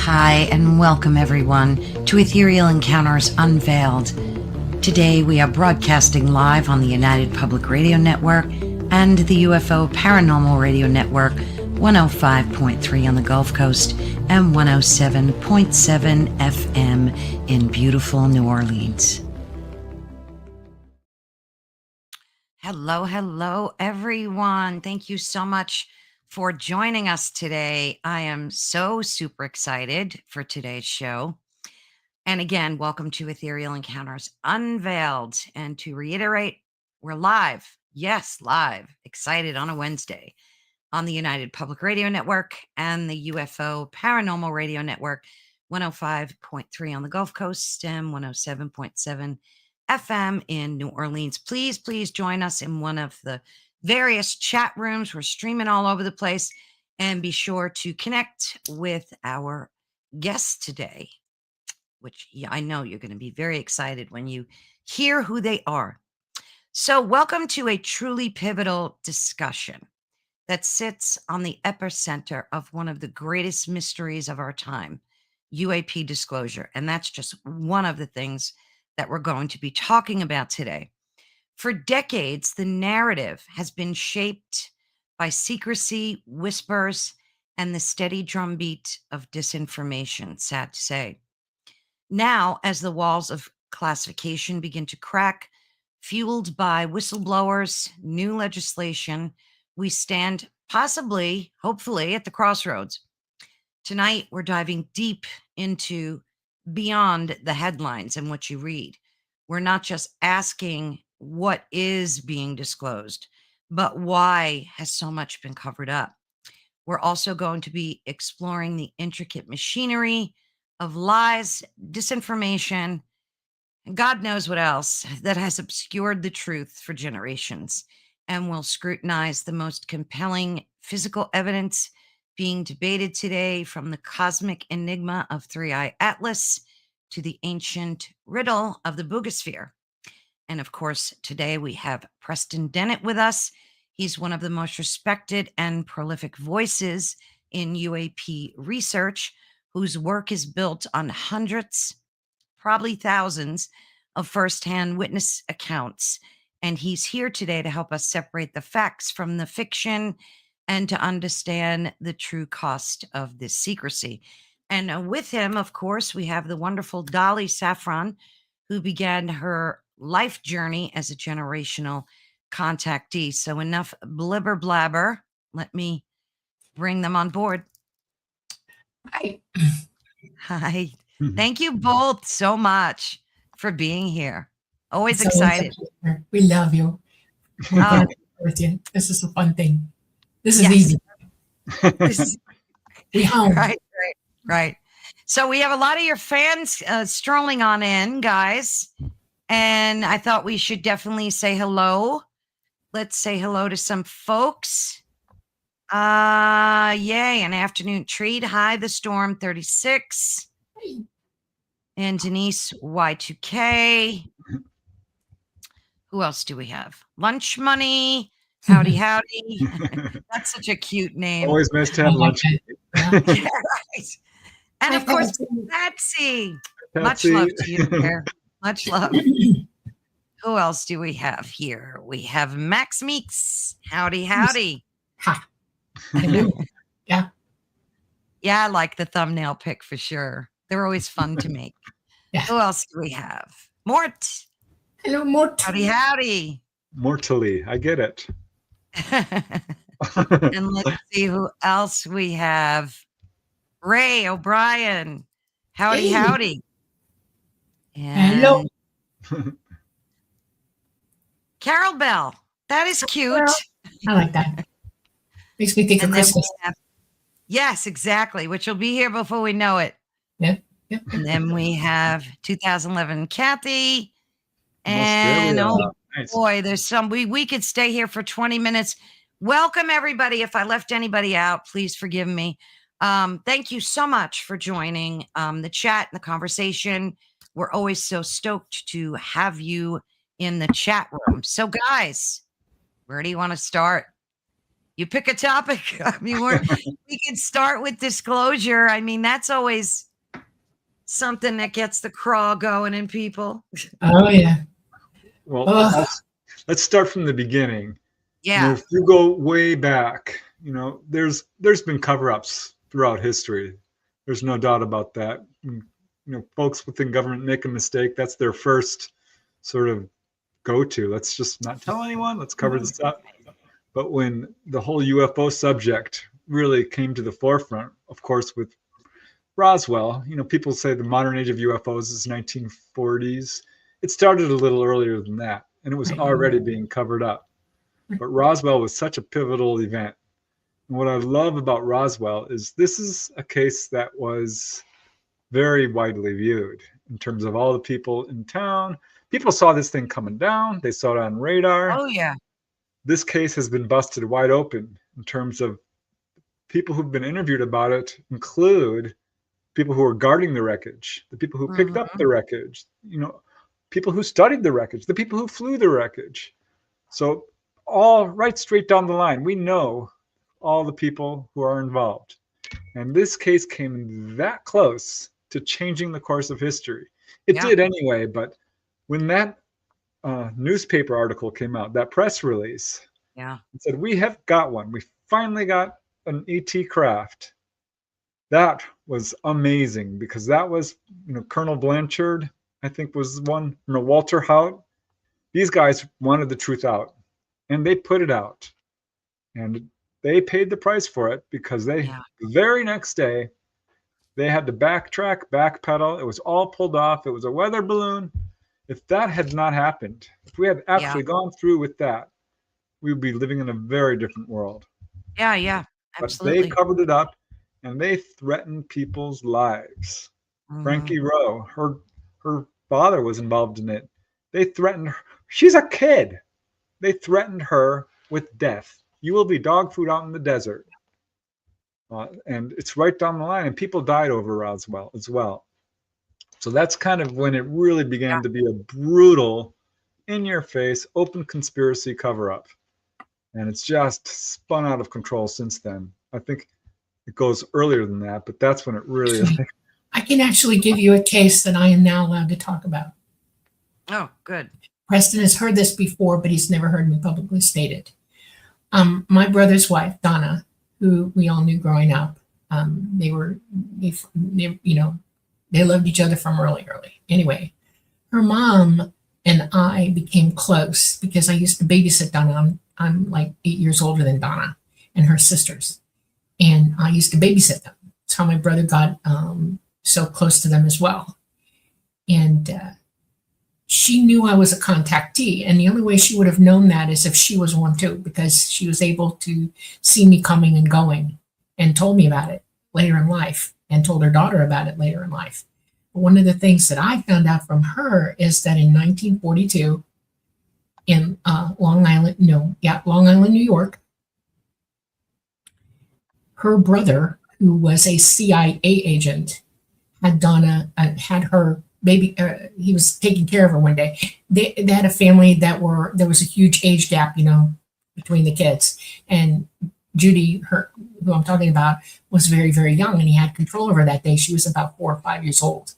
Hi, and welcome everyone to Ethereal Encounters Unveiled. Today we are broadcasting live on the United Public Radio Network and the UFO Paranormal Radio Network, 105.3 on the Gulf Coast and 107.7 FM in beautiful New Orleans. Hello, everyone. Thank you so much for joining us today. I am so super excited for today's show. And again, welcome to Ethereal Encounters Unveiled. And to reiterate, we're live. Yes, live. Excited on a Wednesday on the United Public Radio Network and the UFO Paranormal Radio Network, 105.3 on the Gulf Coast and 107.7 FM in New Orleans. Please join us in one of the various chat rooms. We're streaming all over the place, and be sure to connect with our guests today, which I know you're going to be very excited when you hear who they are. So welcome to a truly pivotal discussion that sits on the epicenter of one of the greatest mysteries of our time, UAP disclosure. And that's just one of the things that we're going to be talking about today. For decades, the narrative has been shaped by secrecy, whispers, and the steady drumbeat of disinformation, sad to say. Now, as the walls of classification begin to crack, fueled by whistleblowers, new legislation, we stand possibly, hopefully, at the crossroads. Tonight, we're diving deep into beyond the headlines and what you read. We're not just asking what is being disclosed, but why has so much been covered up. We're also going to be exploring the intricate machinery of lies, disinformation, and God knows what else that has obscured the truth for generations. And we'll scrutinize the most compelling physical evidence being debated today, from the cosmic enigma of Three-Eye Atlas to the ancient riddle of the Buga. And of course, today we have Preston Dennett with us. He's one of the most respected and prolific voices in UAP research, whose work is built on hundreds, probably thousands, of firsthand witness accounts. And he's here today to help us separate the facts from the fiction and to understand the true cost of this secrecy. And with him, of course, we have the wonderful Dolly Safran, who began her life journey as a generational contactee. So enough blibber blabber. Let me bring them on board. Hi. Hi. Thank you both so much for being here. Always So excited. we love you. This is a fun thing. This is easy. We home. Right. So we have a lot of your fans strolling on in, guys. And I thought we should definitely say hello. Let's say hello to some folks. Yay, an afternoon treat. Hi, the Storm 36. And Denise Y2K. Who else do we have? Lunch Money. Howdy. That's such a cute name. Always nice to have lunch. Yeah, right. And of course, Patsy. Much love to you there. Much love. Who else do we have here? We have Max Meeks. Howdy. Ha. Yeah. Yeah, I like the thumbnail pic for sure. They're always fun to make. Yeah. Who else do we have? Mort. Hello, Mort. Howdy. Mortally, I get it. And let's see who else we have. Ray O'Brien. Howdy. And hello. Carol Bell. That is cute. I like that. Makes me think of Christmas. Yes, exactly. Which will be here before we know it. Yep. And then we have 2011 Kathy. And nice. Boy, there's some, we could stay here for 20 minutes. Welcome everybody. If I left anybody out, please forgive me. Thank you so much for joining the chat and the conversation. We're always so stoked to have you in the chat room. So guys, where do you want to start? You pick a topic. I mean, we can start with disclosure. I mean, that's always something that gets the crawl going in people. Oh, yeah. Well, Ugh. let's start from the beginning. Yeah. If you go way back, there's been cover-ups throughout history. There's no doubt about that. Folks within government make a mistake. That's their first sort of go-to. Let's just not tell anyone. Let's cover this up. But when the whole UFO subject really came to the forefront, of course, with Roswell, people say the modern age of UFOs is 1940s. It started a little earlier than that, and it was already being covered up. But Roswell was such a pivotal event. And what I love about Roswell is this is a case that was very widely viewed in terms of all the people in town. People saw this thing coming down. They saw it on radar. Oh, yeah. This case has been busted wide open in terms of people who've been interviewed about it include people who were guarding the wreckage, the people who picked up the wreckage, people who studied the wreckage, the people who flew the wreckage. So all right straight down the line, we know all the people who are involved. And this case came that close to changing the course of history. It did anyway, but when that newspaper article came out, that press release, it said, we have got one. We finally got an ET craft. That was amazing because that was, Colonel Blanchard, I think was one, Walter Haut. These guys wanted the truth out and they put it out and they paid the price for it because the very next day they had to backtrack, backpedal. It was all pulled off. It was a weather balloon. If that had not happened, if we had actually gone through with that, we would be living in a very different world. Yeah, absolutely. But they covered it up and they threatened people's lives. Frankie Rowe, her father was involved in it. They threatened her. She's a kid. They threatened her with death. You will be dog food out in the desert. And it's right down the line. And people died over Roswell as well. So that's kind of when it really began to be a brutal, in-your-face, open conspiracy cover-up. And it's just spun out of control since then. I think it goes earlier than that, but that's when it really is. I can actually give you a case that I am now allowed to talk about. Oh, good. Preston has heard this before, but he's never heard me publicly state it. My brother's wife, Donna, who we all knew growing up, they loved each other from early. Anyway, her mom and I became close because I used to babysit Donna. I'm like 8 years older than Donna and her sisters. And I used to babysit them. That's how my brother got so close to them as well. And she knew I was a contactee. And the only way she would have known that is if she was one too, because she was able to see me coming and going and told me about it later in life and told her daughter about it later in life. But one of the things that I found out from her is that in 1942 in Long Island, New York, her brother, who was a CIA agent, had Donna, had her baby, he was taking care of her one day. They had a family there was a huge age gap, between the kids. And Judy, who I'm talking about, was very, very young, and he had control over her that day. She was about 4 or 5 years old.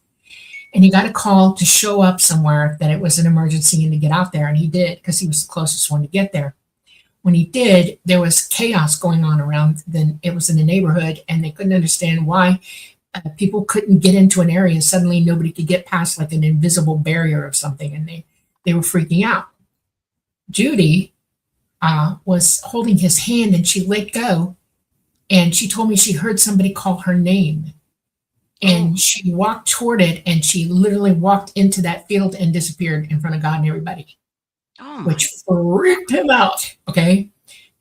And he got a call to show up somewhere, that it was an emergency and to get out there. And he did, because he was the closest one to get there. When he did, there was chaos going on around. Then it was in the neighborhood, and they couldn't understand why people couldn't get into an area. Suddenly nobody could get past like an invisible barrier or something, and they were freaking out. Judy was holding his hand, and she let go, and she told me she heard somebody call her name. And she walked toward it, and she literally walked into that field and disappeared in front of God and everybody, which freaked him out. Okay.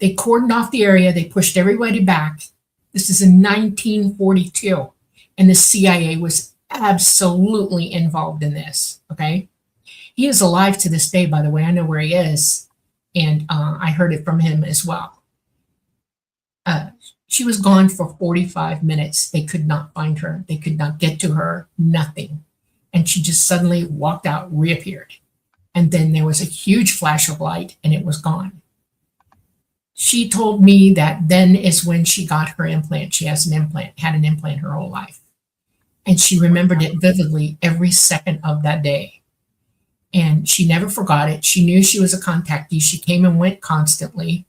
They cordoned off the area. They pushed everybody back. This is in 1942. And the CIA was absolutely involved in this. Okay. He is alive to this day, by the way. I know where he is. And I heard it from him as well. She was gone for 45 minutes. They could not find her. They could not get to her, nothing. And she just suddenly walked out, reappeared. And then there was a huge flash of light, and it was gone. She told me that then is when she got her implant. She has an implant, had an implant her whole life. And she remembered it vividly every second of that day. And she never forgot it. She knew she was a contactee. She came and went constantly.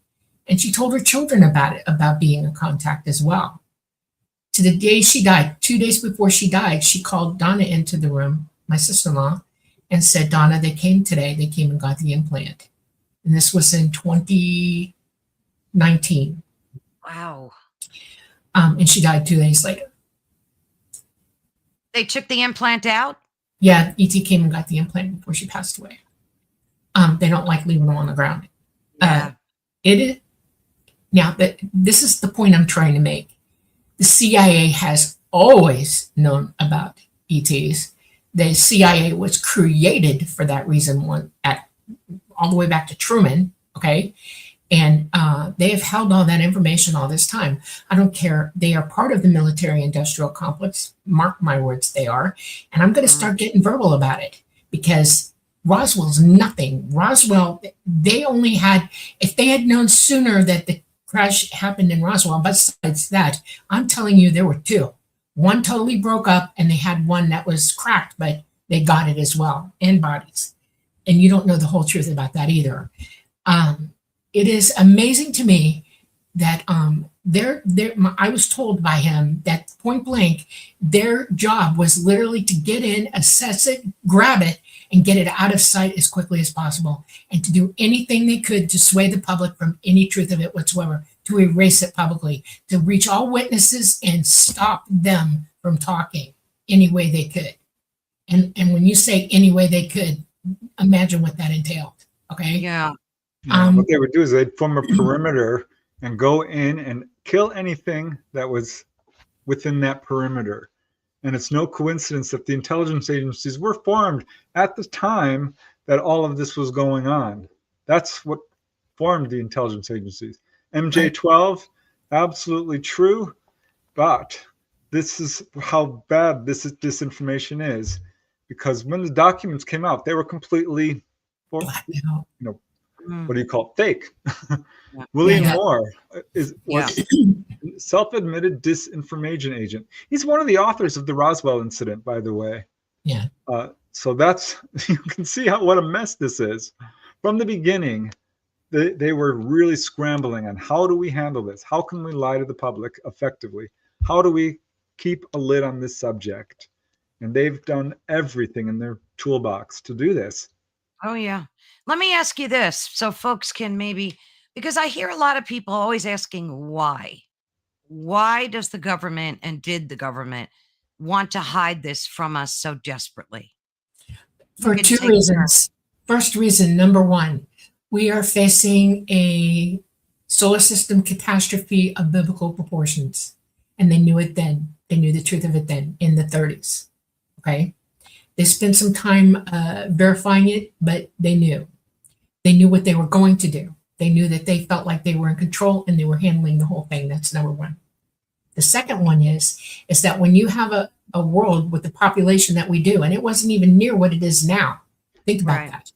And she told her children about it, about being a contact as well. To the day she died, 2 days before she died, she called Donna into the room, my sister-in-law, and said, Donna, they came today. They came and got the implant. And this was in 2019. Wow. And she died 2 days later. They took the implant out? Yeah, ET came and got the implant before she passed away. They don't like leaving them on the ground. Yeah. It is now that this is the point I'm trying to make. The CIA has always known about ETs. The CIA was created for that reason, all the way back to Truman. Okay, and they have held all that information all this time. I don't care. They are part of the military-industrial complex. Mark my words, they are. And I'm going to start getting verbal about it because Roswell's nothing. Roswell, they only had, if they had known sooner that the crash happened in Roswell, besides that, I'm telling you, there were two. One totally broke up and they had one that was cracked, but they got it as well, and bodies. And you don't know the whole truth about that either. It is amazing to me that I was told by him that point blank, their job was literally to get in, assess it, grab it, and get it out of sight as quickly as possible, and to do anything they could to sway the public from any truth of it whatsoever, to erase it publicly, to reach all witnesses and stop them from talking any way they could. And when you say any way they could, imagine what that entailed. Okay. Yeah. What they would do is they'd form a perimeter and go in and kill anything that was within that perimeter. And it's no coincidence that the intelligence agencies were formed at the time that all of this was going on. That's what formed the intelligence agencies. MJ-12, absolutely true, but this is how bad this disinformation is, because when the documents came out, they were completely, what do you call it? Fake. Yeah. William Moore was self-admitted disinformation agent. He's one of the authors of the Roswell incident, by the way. Yeah. So that's, you can see what a mess this is. From the beginning, they were really scrambling on how do we handle this? How can we lie to the public effectively? How do we keep a lid on this subject? And they've done everything in their toolbox to do this. Oh, yeah. Let me ask you this so folks can maybe, because I hear a lot of people always asking why. Why does the government and did the government want to hide this from us so desperately? For two reasons. First reason, number one, we are facing a solar system catastrophe of biblical proportions. And they knew it then. They knew the truth of it then in the 30s. Okay. They spent some time verifying it, but they knew. They knew what they were going to do. They knew that they felt like they were in control and they were handling the whole thing. That's number one. The second one is that when you have a world with the population that we do, and it wasn't even near what it is now. Think about that.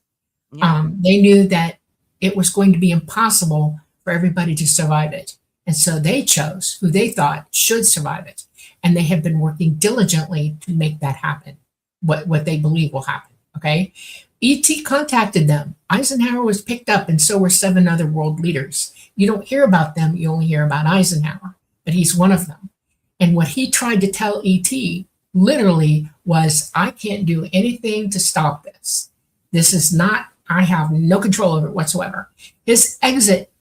Yeah. They knew that it was going to be impossible for everybody to survive it. And so they chose who they thought should survive it. And they have been working diligently to make that happen, what they believe will happen, okay? ET contacted them. Eisenhower was picked up, and so were 7 other world leaders. You don't hear about them, you only hear about Eisenhower, but he's one of them. And what he tried to tell ET literally was, I can't do anything to stop this. This is not, I have no control over it whatsoever. His exit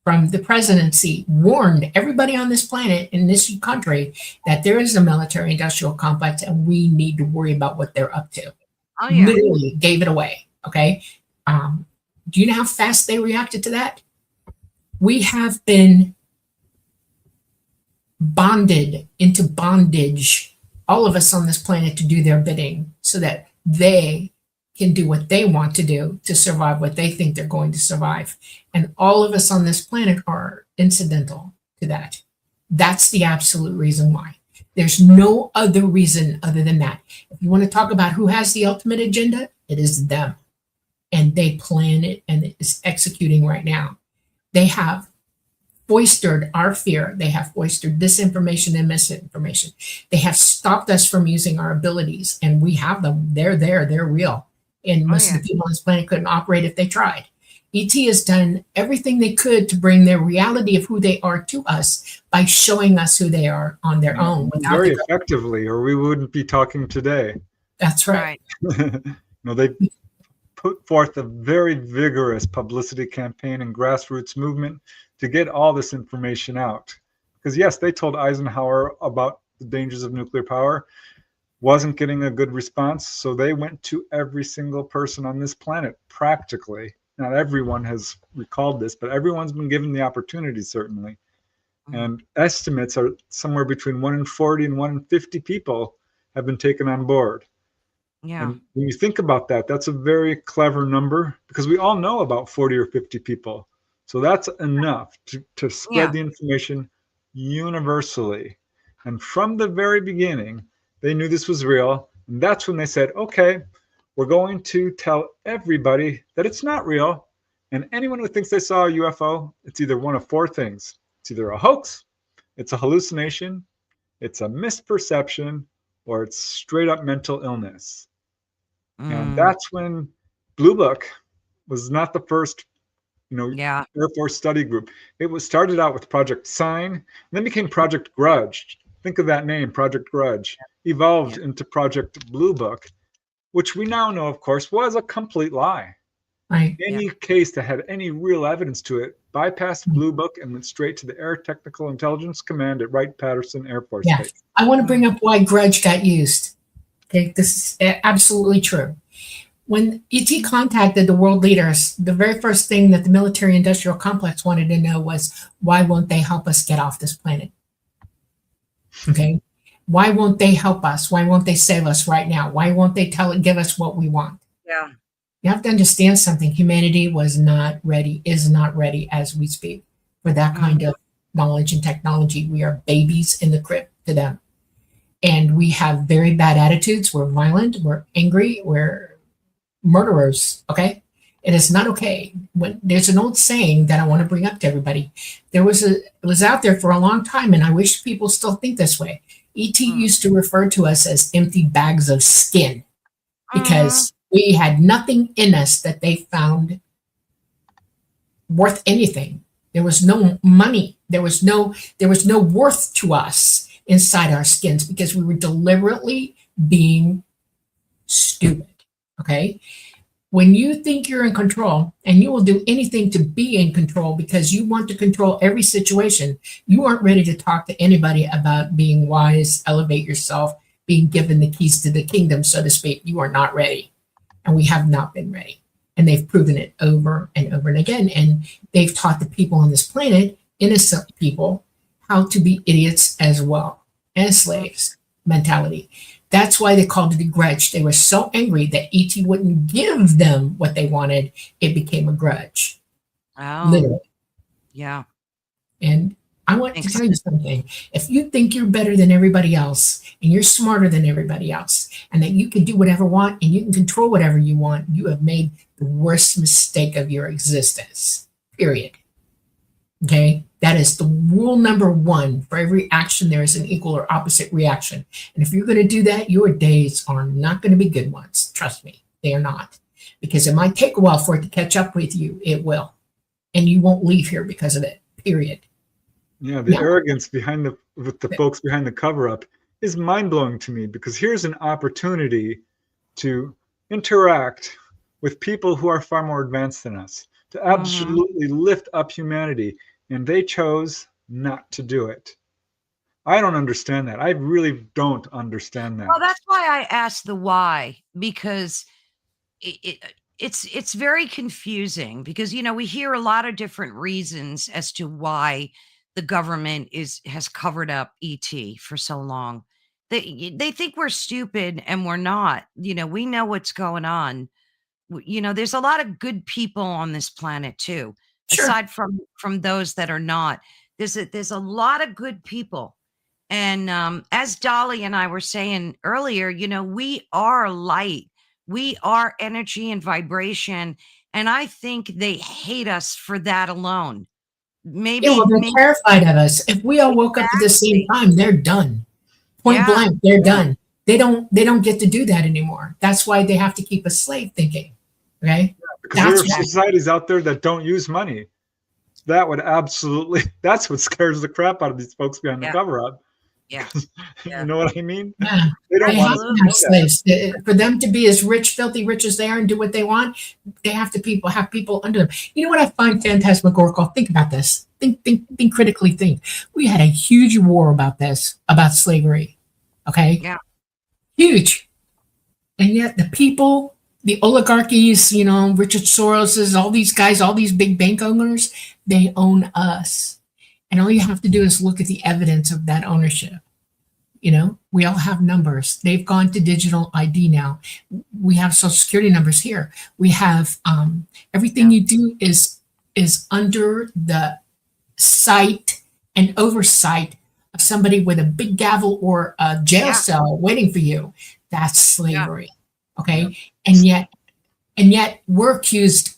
from the presidency warned everybody on this planet, in this country, that there is a military-industrial complex and we need to worry about what they're up to. Oh, yeah. Literally gave it away, okay? Do you know how fast they reacted to that? We have been bonded into bondage, all of us on this planet, to do their bidding so that they can do what they want to do to survive what they think they're going to survive. And all of us on this planet are incidental to that. That's the absolute reason why. There's no other reason other than that. If you want to talk about who has the ultimate agenda, it is them. And they plan it and it is executing right now. They have foisted our fear. They have foisted disinformation and misinformation. They have stopped us from using our abilities, and we have them. They're there. They're real. And Oh most yeah. of the people on this planet couldn't operate if they tried. ET has done everything they could to bring their reality of who they are to us by showing us who they are on their own without very the government. effectively, or we wouldn't be talking today. That's right. They put forth a very vigorous publicity campaign and grassroots movement to get all this information out. Because yes, they told Eisenhower about the dangers of nuclear power, wasn't getting a good response, so they went to every single person on this planet, practically. Not everyone has recalled this, but everyone's been given the opportunity, certainly. And estimates are somewhere between 1 in 40 and 1 in 50 people have been taken on board. Yeah. And when you think about that, that's a very clever number, because we all know about 40 or 50 people. So that's enough to spread the information universally. And from the very beginning, they knew this was real. And that's when they said, okay, we're going to tell everybody that it's not real. And anyone who thinks they saw a UFO, it's either one of 4 things. It's either a hoax, it's a hallucination, it's a misperception, or it's straight up mental illness. And that's when Blue Book was not the first, Air Force study group. It was started out with Project Sign, and then became Project Grudge. Think of that name, Project Grudge. Evolved into Project Blue Book, which we now know, of course, was a complete lie. Right. Any case that had any real evidence to it bypassed Blue Book and went straight to the Air Technical Intelligence Command at Wright-Patterson Air Force Base. I want to bring up why grudge got used. Okay, this is absolutely true. When ET contacted the world leaders, the very first thing that the military-industrial complex wanted to know was, why won't they help us get off this planet? Okay, why won't they help us? Why won't they save us right now? Why won't they give us what we want? Yeah. You have to understand something. Humanity was not ready, is not ready as we speak for that kind of knowledge and technology. We are babies in the crib to them. And we have very bad attitudes. We're violent. We're angry. We're murderers. Okay. It is not okay. When there's an old saying that I want to bring up to everybody. It was out there for a long time, and I wish people still think this way. ET used to refer to us as empty bags of skin because we had nothing in us that they found worth anything. There was no money. There was no worth to us inside our skins because we were deliberately being stupid. Okay. When you think you're in control and you will do anything to be in control because you want to control every situation, you aren't ready to talk to anybody about being wise, elevate yourself, being given the keys to the kingdom, so to speak. You are not ready. And we have not been ready. And they've proven it over and over and again. And they've taught the people on this planet, innocent people, how to be idiots as well, and slaves mentality. That's why they called it a grudge. They were so angry that ET wouldn't give them what they wanted. It became a grudge. Oh, literally. Yeah. And I want to tell you something. If you think you're better than everybody else and you're smarter than everybody else and that you can do whatever you want and you can control whatever you want, you have made the worst mistake of your existence, period. Okay? That is the rule number 1. For every action, there is an equal or opposite reaction. And if you're going to do that, your days are not going to be good ones. Trust me, they are not. Because it might take a while for it to catch up with you. It will. And you won't leave here because of it, period. Yeah, the arrogance with the folks behind the cover-up is mind-blowing to me, because here's an opportunity to interact with people who are far more advanced than us, to absolutely lift up humanity, and they chose not to do it. I don't understand that. I really don't understand that. Well, that's why I asked the why, because it's very confusing, because we hear a lot of different reasons as to why the government has covered up ET for so long. They think we're stupid, and we're not. We know what's going on. There's a lot of good people on this planet too, Sure. aside from those that are not. There's a lot of good people. And as Dolly and I were saying earlier, we are light. We are energy and vibration. And I think they hate us for that alone. maybe, Yeah, well, they're maybe terrified of us. If we all woke up at the same exactly. time, they're done. Point Yeah. blank, they're done. They don't get to do that anymore. That's why they have to keep a slave thinking. Okay? Because there That's are why. societies out there that don't use money. That would absolutely, that's what scares the crap out of these folks behind the Yeah. cover up. Yeah. You know what I mean? Yeah. They don't They want have us to to have know that. slaves. For them to be as rich, filthy rich as they are and do what they want, they have to have people under them. You know what I find phantasmagorical? Think about this. Think critically. Think. We had a huge war about this, about slavery. Okay, Yeah. huge, and yet the people, the oligarchies, Richard Soros's, all these guys, all these big bank owners, they own us, and all you have to do is look at the evidence of that ownership. We all have numbers. They've gone to digital ID now. We have social security numbers here. We have everything Yeah. you do is under the sight and oversight of somebody with a big gavel or a jail Yeah. cell waiting for you. That's Yeah. slavery. Okay. Yeah. And yet we're accused.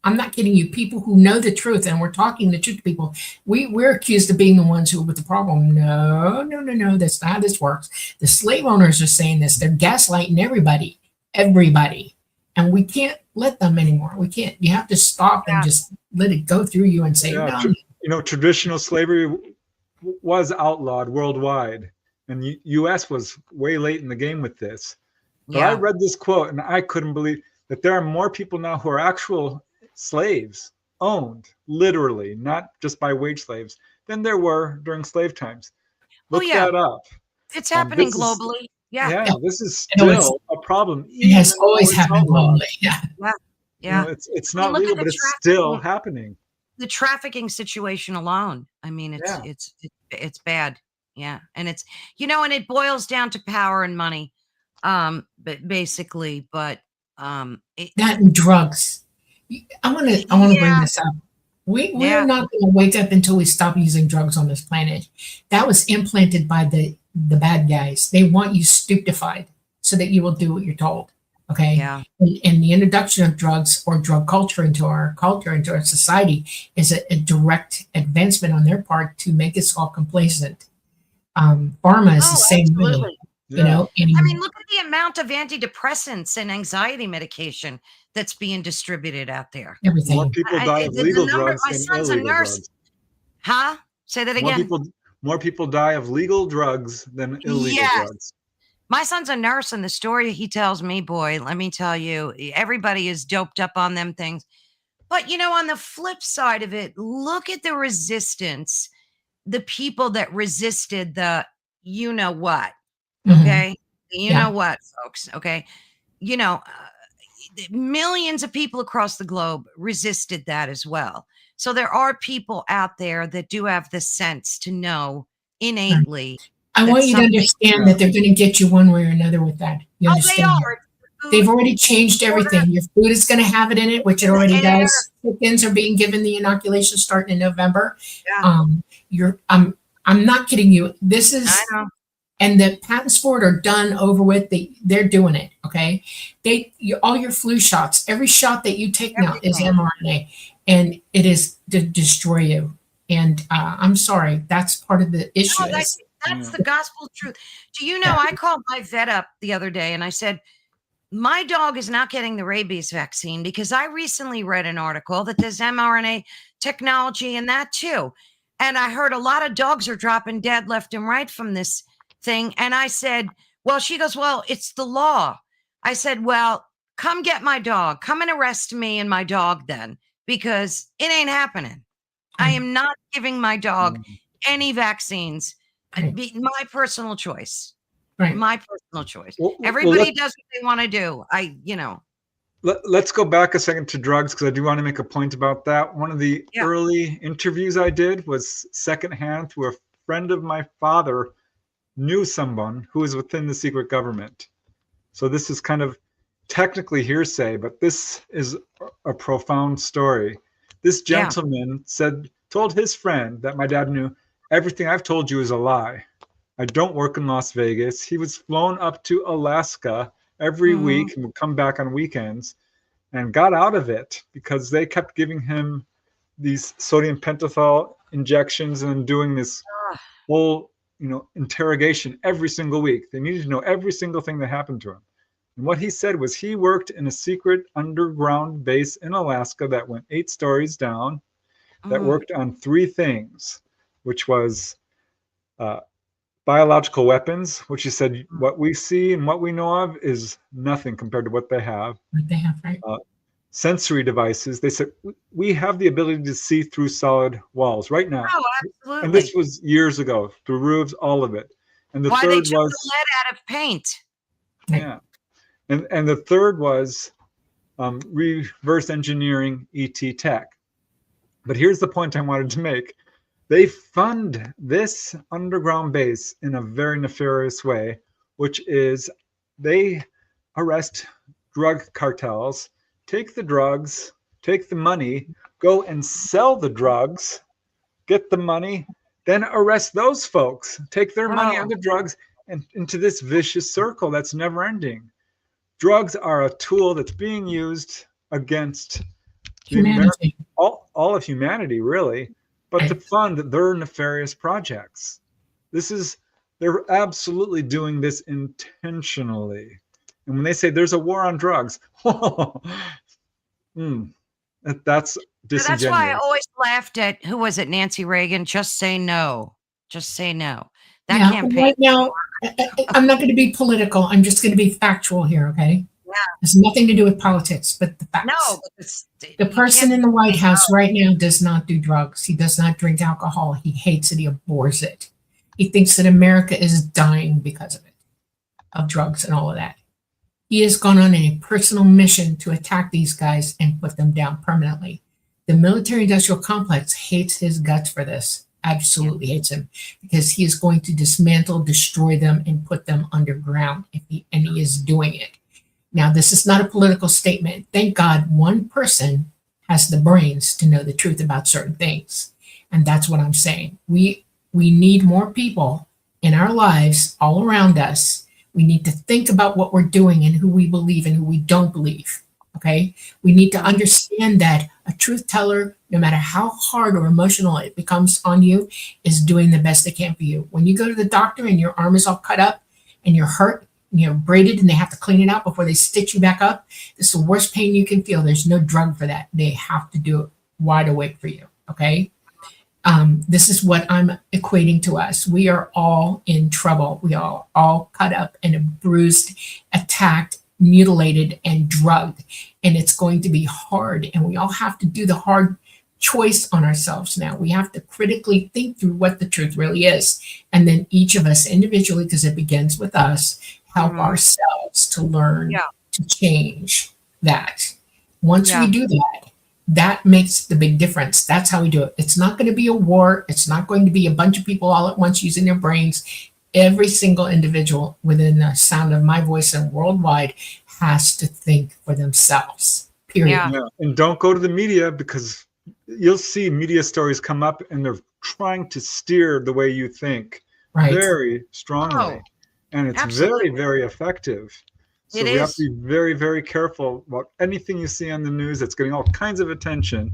I'm not kidding you. People who know the truth, and we're talking the truth to people, we're accused of being the ones who are with the problem. No. That's not how this works. The slave owners are saying this. They're gaslighting everybody. And we can't let them anymore. We can't. You have to stop and Yeah. just let it go through you and say, Yeah, no. traditional slavery was outlawed worldwide, and the U.S. was way late in the game with this. But I Yeah. read this quote, and I couldn't believe that there are more people now who are actual slaves, owned, literally, not just by wage slaves, than there were during slave times. Oh, Look yeah. that up. It's happening This is, globally. Yeah. yeah, Yeah. this is I know it's- still a problem, It even has though always it's happened outlawed. globally. Yeah. Yeah. It's I mean, not look legal, at the but it's still trafficking. happening. The trafficking situation alone. I mean, Yeah. it's bad. Yeah. And and it boils down to power and money. But basically, That and drugs. I want to bring yeah, this up. We're yeah. not going to wake up until we stop using drugs on this planet. That was implanted by the bad guys. They want you stupefied so that you will do what you're told. Okay. Yeah. And the introduction of drugs or drug culture into our culture, into our society, is a direct advancement on their part to make us all complacent. Pharma is the Oh, same way, absolutely. Yeah. I mean, and look at the amount of antidepressants and anxiety medication that's being distributed out there. More everything. people die of The legal number, drugs my than son's a illegal nurse. drugs. Huh? Say that again. More people die of legal drugs than illegal Yes. drugs. My son's a nurse, and the story he tells me, boy, let me tell you, everybody is doped up on them things. But, on the flip side of it, look at the resistance, the people that resisted the you know what, Mhm. okay? You Yeah. know what, folks, okay? Millions of people across the globe resisted that as well. So there are people out there that do have the sense to know innately I that want you to something. understand that they're going to get you one way or another with that. You Oh, they understand? are. They've Food, already changed water, everything. Your food is going to have it in it, which it already air. does. Chickens are being given the inoculation starting in November. Yeah, I'm not kidding you. This is, I know. and the patents for it are done, over with. They're doing it. Okay, all your flu shots, every shot that you take now is Everything. mRNA, and it is to destroy you. And I'm sorry, that's part of the issue. No, that's the gospel truth. Do you know, I called my vet up the other day and I said, my dog is not getting the rabies vaccine because I recently read an article that there's mRNA technology in that too. And I heard a lot of dogs are dropping dead left and right from this thing. And I said, well, she goes, well, it's the law. I said, well, come get my dog. Come and arrest me and my dog then, because it ain't happening. I am not giving my dog any vaccines. My personal choice. Right. My personal choice. Well, Everybody does what they want to do. Let's go back a second to drugs, because I do want to make a point about that. One of the early interviews I did was secondhand through a friend of my father knew someone who was within the secret government. So this is kind of technically hearsay, but this is a profound story. This gentleman told his friend that my dad knew, everything I've told you is a lie. I don't work in Las Vegas. He was flown up to Alaska every week and would come back on weekends, and got out of it because they kept giving him these sodium pentothal injections and doing this whole, interrogation every single week. They needed to know every single thing that happened to him. And what he said was he worked in a secret underground base in Alaska that went 8 stories down, that worked on 3 things, which was biological weapons, which he said what we see and what we know of is nothing compared to what they have. What they have, right? Sensory devices. They said we have the ability to see through solid walls right now. Oh, absolutely. And this was years ago. Through roofs, all of it. And the Why third they took was the lead out of paint. yeah, and the third was reverse engineering ET tech. But here's the point I wanted to make. They fund this underground base in a very nefarious way, which is they arrest drug cartels, take the drugs, take the money, go and sell the drugs, get the money, then arrest those folks, take their money on the drugs, and into this vicious circle that's never ending. Drugs are a tool that's being used against Humanity. all of humanity, really, but to fund their nefarious projects. They're absolutely doing this intentionally. And when they say there's a war on drugs, that's disingenuous. That's why I always laughed at, who was it, Nancy Reagan? Just say no. Just say no. That campaign. Right now, I'm not going to be political. I'm just going to be factual here, okay? Yeah. It's nothing to do with politics, but the facts. No, the person in the White House right now does not do drugs. He does not drink alcohol. He hates it. He abhors it. He thinks that America is dying because of it, of drugs and all of that. He has gone on a personal mission to attack these guys and put them down permanently. The military-industrial complex hates his guts for this. Absolutely hates him, because he is going to dismantle, destroy them, and put them underground. And he is doing it. Now, this is not a political statement. Thank God one person has the brains to know the truth about certain things. And that's what I'm saying. We need more people in our lives all around us. We need to think about what we're doing and who we believe and who we don't believe. Okay? We need to understand that a truth teller, no matter how hard or emotional it becomes on you, is doing the best they can for you. When you go to the doctor and your arm is all cut up and you're hurt, and you're braided, and they have to clean it out before they stitch you back up, it's the worst pain you can feel. There's no drug for that. They have to do it wide awake for you. Okay? This is what I'm equating to us. We are all in trouble. We are all cut up and bruised, attacked, mutilated, and drugged. And it's going to be hard. And we all have to do the hard choice on ourselves now. We have to critically think through what the truth really is. And then each of us individually, because it begins with us, help ourselves to learn to change that. Once we do that, that makes the big difference. That's how we do it. It's not going to be a war. It's not going to be a bunch of people all at once using their brains. Every single individual within the sound of my voice and worldwide has to think for themselves, period. Yeah. And don't go to the media, because you'll see media stories come up and they're trying to steer the way you think very strongly. And it's very, very effective. So we have to be very, very careful about anything you see on the news that's getting all kinds of attention.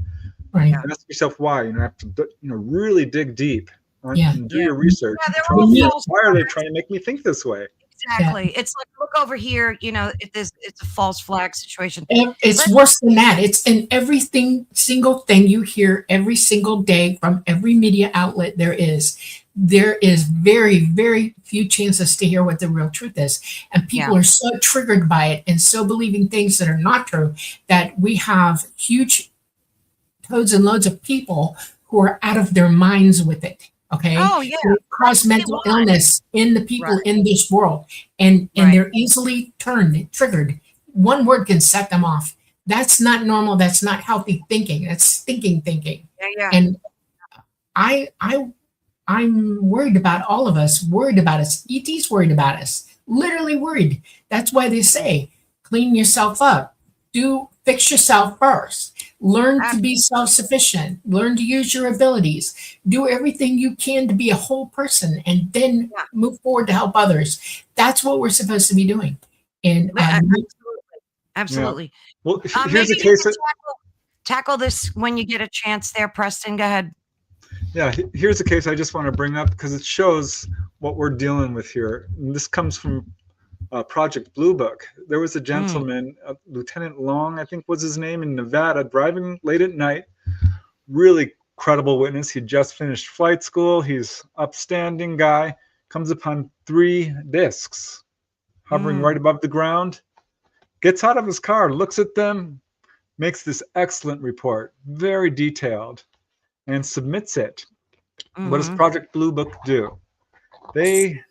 Right. And ask yourself why. You have to really dig deep and do your research. Why are they trying to make me think this way? Exactly. It's like, look over here, it's a false flag situation. It's worse than that. It's in everything, single thing you hear every single day from every media outlet there is very, very few chances to hear what the real truth is. And people are so triggered by it and so believing things that are not true that we have huge loads and loads of people who are out of their minds with it. Okay. Oh, yeah. So it causes mental illness in the people in this world. And they're easily triggered. One word can set them off. That's not normal. That's not healthy thinking. That's stinking thinking. And I'm worried about all of us, worried about us. ET's worried about us, literally worried. That's why they say, clean yourself up. Fix yourself first. Learn to be self-sufficient. Learn to use your abilities. Do everything you can to be a whole person, and then move forward to help others. That's what we're supposed to be doing. And absolutely. Well, here's a case. tackle this when you get a chance there, Preston. Go ahead. Yeah, here's a case I just want to bring up because it shows what we're dealing with here. And this comes from Project Blue Book. There was a gentleman, Lieutenant Long, I think was his name, in Nevada, driving late at night. Really credible witness. He just finished flight school. He's upstanding guy. Comes upon 3 discs hovering right above the ground. Gets out of his car, looks at them, makes this excellent report, very detailed, and submits it. What does Project Blue Book do? They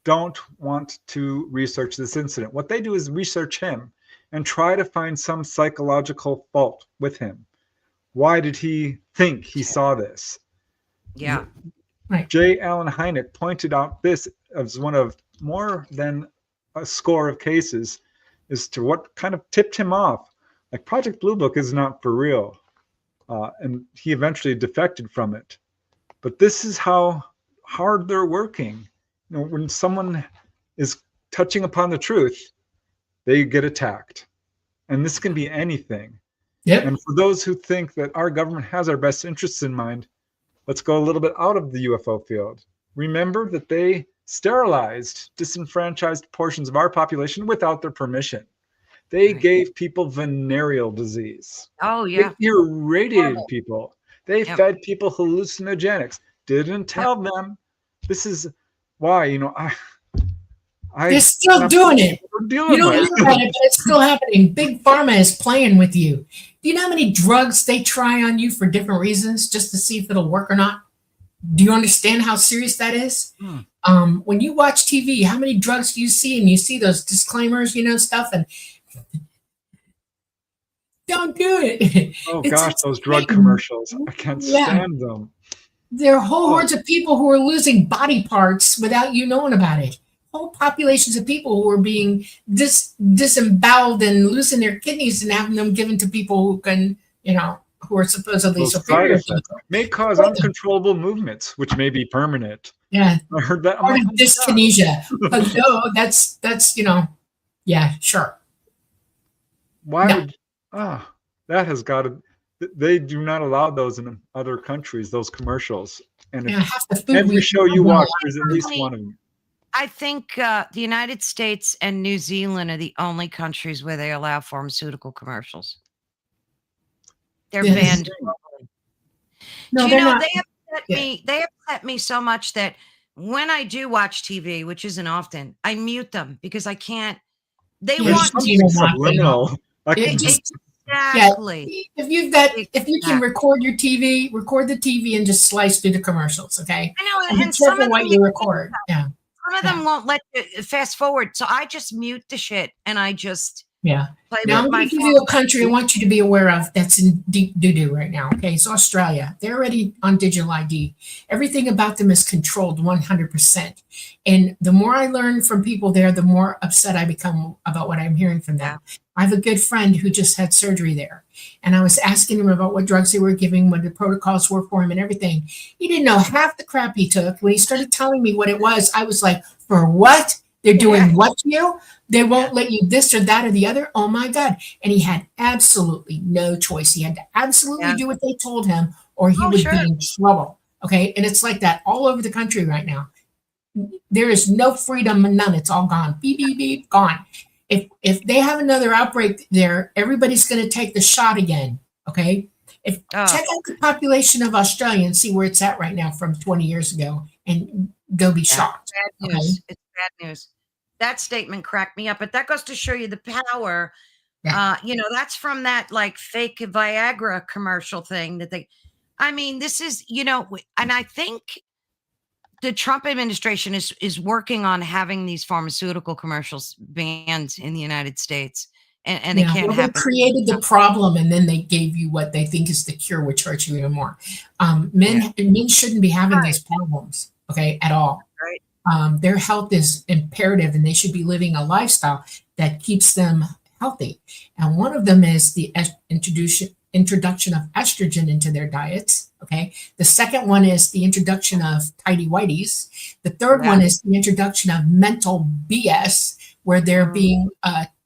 don't want to research this incident. What they do is research him and try to find some psychological fault with him. Why did he think he saw this? Yeah. Right. J. Allen Hynek pointed out this as one of more than a score of cases as to what kind of tipped him off. Like, Project Blue Book is not for real. And he eventually defected from it. But this is how hard they're working. You know, when someone is touching upon the truth, they get attacked. And this can be anything. Yep. And for those who think that our government has our best interests in mind, let's go a little bit out of the UFO field. Remember that they sterilized disenfranchised portions of our population without their permission. They gave people venereal disease. Oh, yeah. They irradiated people. They fed people hallucinogenics. Didn't tell them. This is why, you know, they're still doing it. You don't hear about it, but it's still happening. Big Pharma is playing with you. Do you know how many drugs they try on you for different reasons just to see if it'll work or not? Do you understand how serious that is? When you watch TV, how many drugs do you see? And you see those disclaimers, you know, stuff, and don't do it. Oh gosh, those drug commercials. I can't stand them. There are whole hordes of people who are losing body parts without you knowing about it. Whole populations of people who are being disemboweled and losing their kidneys and having them given to people who can, you know, who are supposedly superior. May cause uncontrollable movements, which may be permanent. Yeah, I heard that. Or dyskinesia. But no, that's you know, yeah, sure. Why would that has got to? They do not allow those in other countries. Those commercials, and every show you watch, there's at least one of them. I think the United States and New Zealand are the only countries where they allow pharmaceutical commercials. They're banned. No, you know, not. they upset me. They upset me so much that when I do watch TV, which isn't often, I mute them because I can't. They want subliminal. Exactly. If you can record your TV, record the TV and just slice through the commercials. Okay. I know, and be careful what you record. Yeah. Some of them won't let you fast forward, so I just mute the shit and I just play now with I'm going to give you a country I want you to be aware of that's in deep doo-doo right now. Okay, so Australia, they're already on digital ID. Everything about them is controlled 100%. And the more I learn from people there, the more upset I become about what I'm hearing from them. I have a good friend who just had surgery there. And I was asking him about what drugs they were giving, what the protocols were for him and everything. He didn't know half the crap he took. When he started telling me what it was, I was like, for what? They're doing what to you? They won't let you this or that or the other? Oh my God. And he had absolutely no choice. He had to absolutely do what they told him or he would be in trouble. Okay. And it's like that all over the country right now. There is no freedom, none. It's all gone. Beep, beep, beep, gone. If they have another outbreak there, everybody's going to take the shot again. Okay. Check out the population of Australia and see where it's at right now from 20 years ago and go be shocked. Bad news. It's bad news. That statement cracked me up, but that goes to show you the power. You know, that's from that like fake Viagra commercial thing that I mean, this is, you know, and I think the Trump administration is working on having these pharmaceutical commercials banned in the United States. And it can't happen. They created the problem and then they gave you what they think is the cure, which hurts you even more. Men shouldn't be having these problems, okay, at all. Right. Their health is imperative and they should be living a lifestyle that keeps them healthy. And one of them is the introduction of estrogen into their diets. Okay. The second one is the introduction of tidy whities. The third one is the introduction of mental BS, where they're being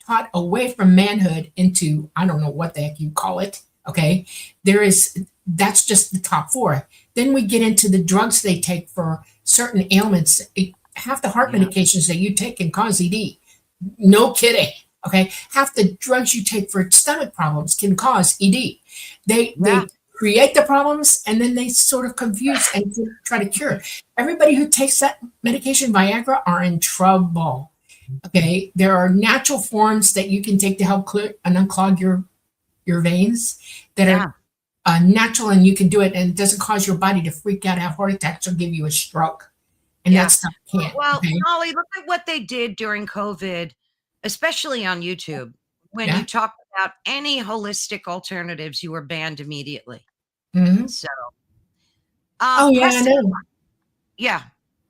taught away from manhood into, I don't know what the heck you call it. Okay, that's just the top four. Then we get into the drugs they take for certain ailments. Half the heart Yeah. medications that you take can cause ED. No kidding. Okay, half the drugs you take for stomach problems can cause ED. They create the problems and then they sort of confuse and try to cure. Everybody who takes that medication, Viagra, are in trouble. Okay, there are natural forms that you can take to help clear and unclog your veins that are natural, and you can do it, and it doesn't cause your body to freak out, have heart attacks, or give you a stroke. And that stuff can't. Well, Okay? Dolly, look at what they did during COVID, especially on YouTube. When you talked about any holistic alternatives, you were banned immediately. Mm-hmm. So, I know. Yeah,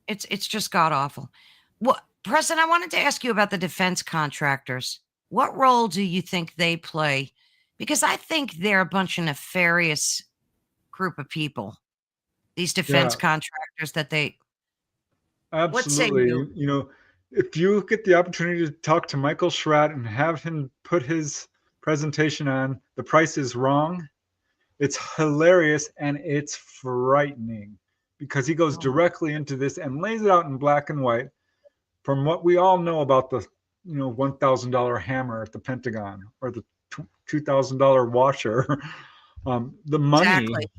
it's just god awful. Well, Preston, I wanted to ask you about the defense contractors. What role do you think they play? Because I think they're a bunch of nefarious group of people. These defense contractors that they. Absolutely. What say you? You know, if you get the opportunity to talk to Michael Schratt and have him put his presentation on The Price is Wrong, it's hilarious and it's frightening because he goes directly into this and lays it out in black and white from what we all know about the $1,000 hammer at the Pentagon or the $2,000 washer. The money, Exactly.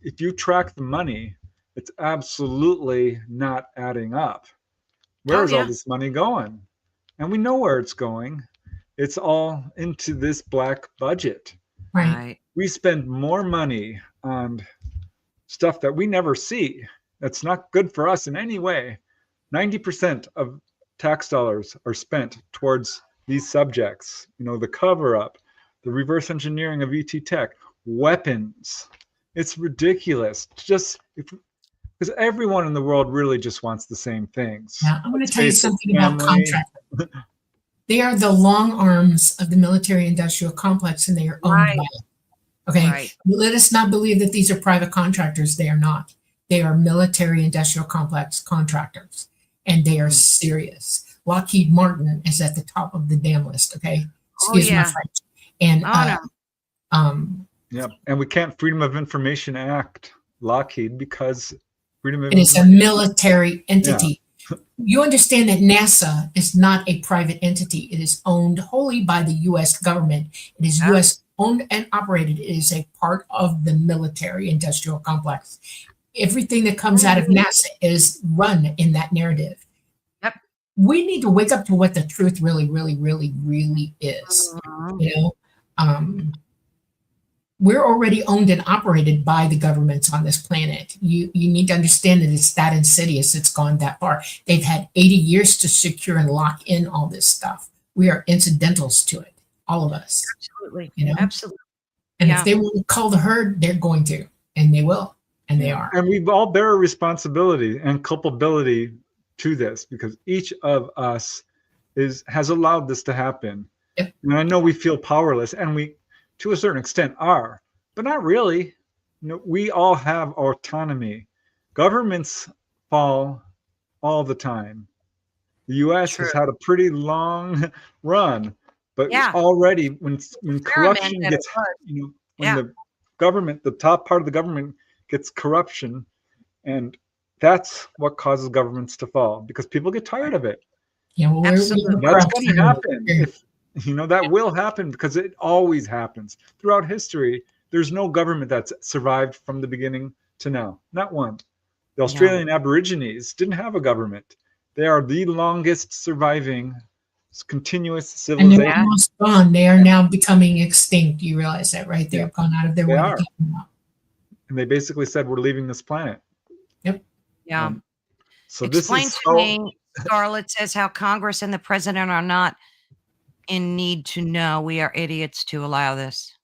if you track the money, it's absolutely not adding up. Where is all this money going? And we know where it's going. It's all into this black budget. Right. We spend more money on stuff that we never see. That's not good for us in any way. 90% of tax dollars are spent towards these subjects. You know, the cover up, the reverse engineering of ET tech, weapons. It's ridiculous. Just because everyone in the world really just wants the same things. Now, I'm going to tell you something about contractors. They are the long arms of the military-industrial complex, and they are owned by it. Okay? Right. Let us not believe that these are private contractors. They are not. They are military-industrial complex contractors, and they are serious. Lockheed Martin is at the top of the damn list, okay? Excuse my French. And, and we can't Freedom of Information Act Lockheed because Freedom of It is a military entity. You understand that NASA is not a private entity. It is owned wholly by the U.S. government. It is U.S. owned and operated. It is a part of the military industrial complex. Everything that comes out of NASA is run in that narrative. Yep. We need to wake up to what the truth really, really, really, really is. You know, we're already owned and operated by the governments on this planet. You need to understand that it's that insidious. It's gone that far. They've had 80 years to secure and lock in all this stuff. We are incidentals to it, all of us. Absolutely. You know? Absolutely. And if they want to call the herd, they're going to, and they will, and they are. And we all bear a responsibility and culpability to this because each of us has allowed this to happen. Yep. And I know we feel powerless, and we, to a certain extent, are, but not really. You know, we all have autonomy. Governments fall all the time. The U.S. has had a pretty long run, but already when corruption gets, when the government, the top part of the government gets corruption, and that's what causes governments to fall because people get tired of it. Yeah, well, that's going to happen. That will happen because it always happens throughout history. There's no government that's survived from the beginning to now. Not one. The Australian Aborigines didn't have a government. They are the longest surviving continuous civilization. And they're almost gone. They are now becoming extinct. You realize that, right? They've gone out of their way to keep them out. And they basically said, we're leaving this planet. Yep. Yeah. So Explain this is to me, Scarlett says, how Congress and the president are not in need to know. We are idiots to allow this.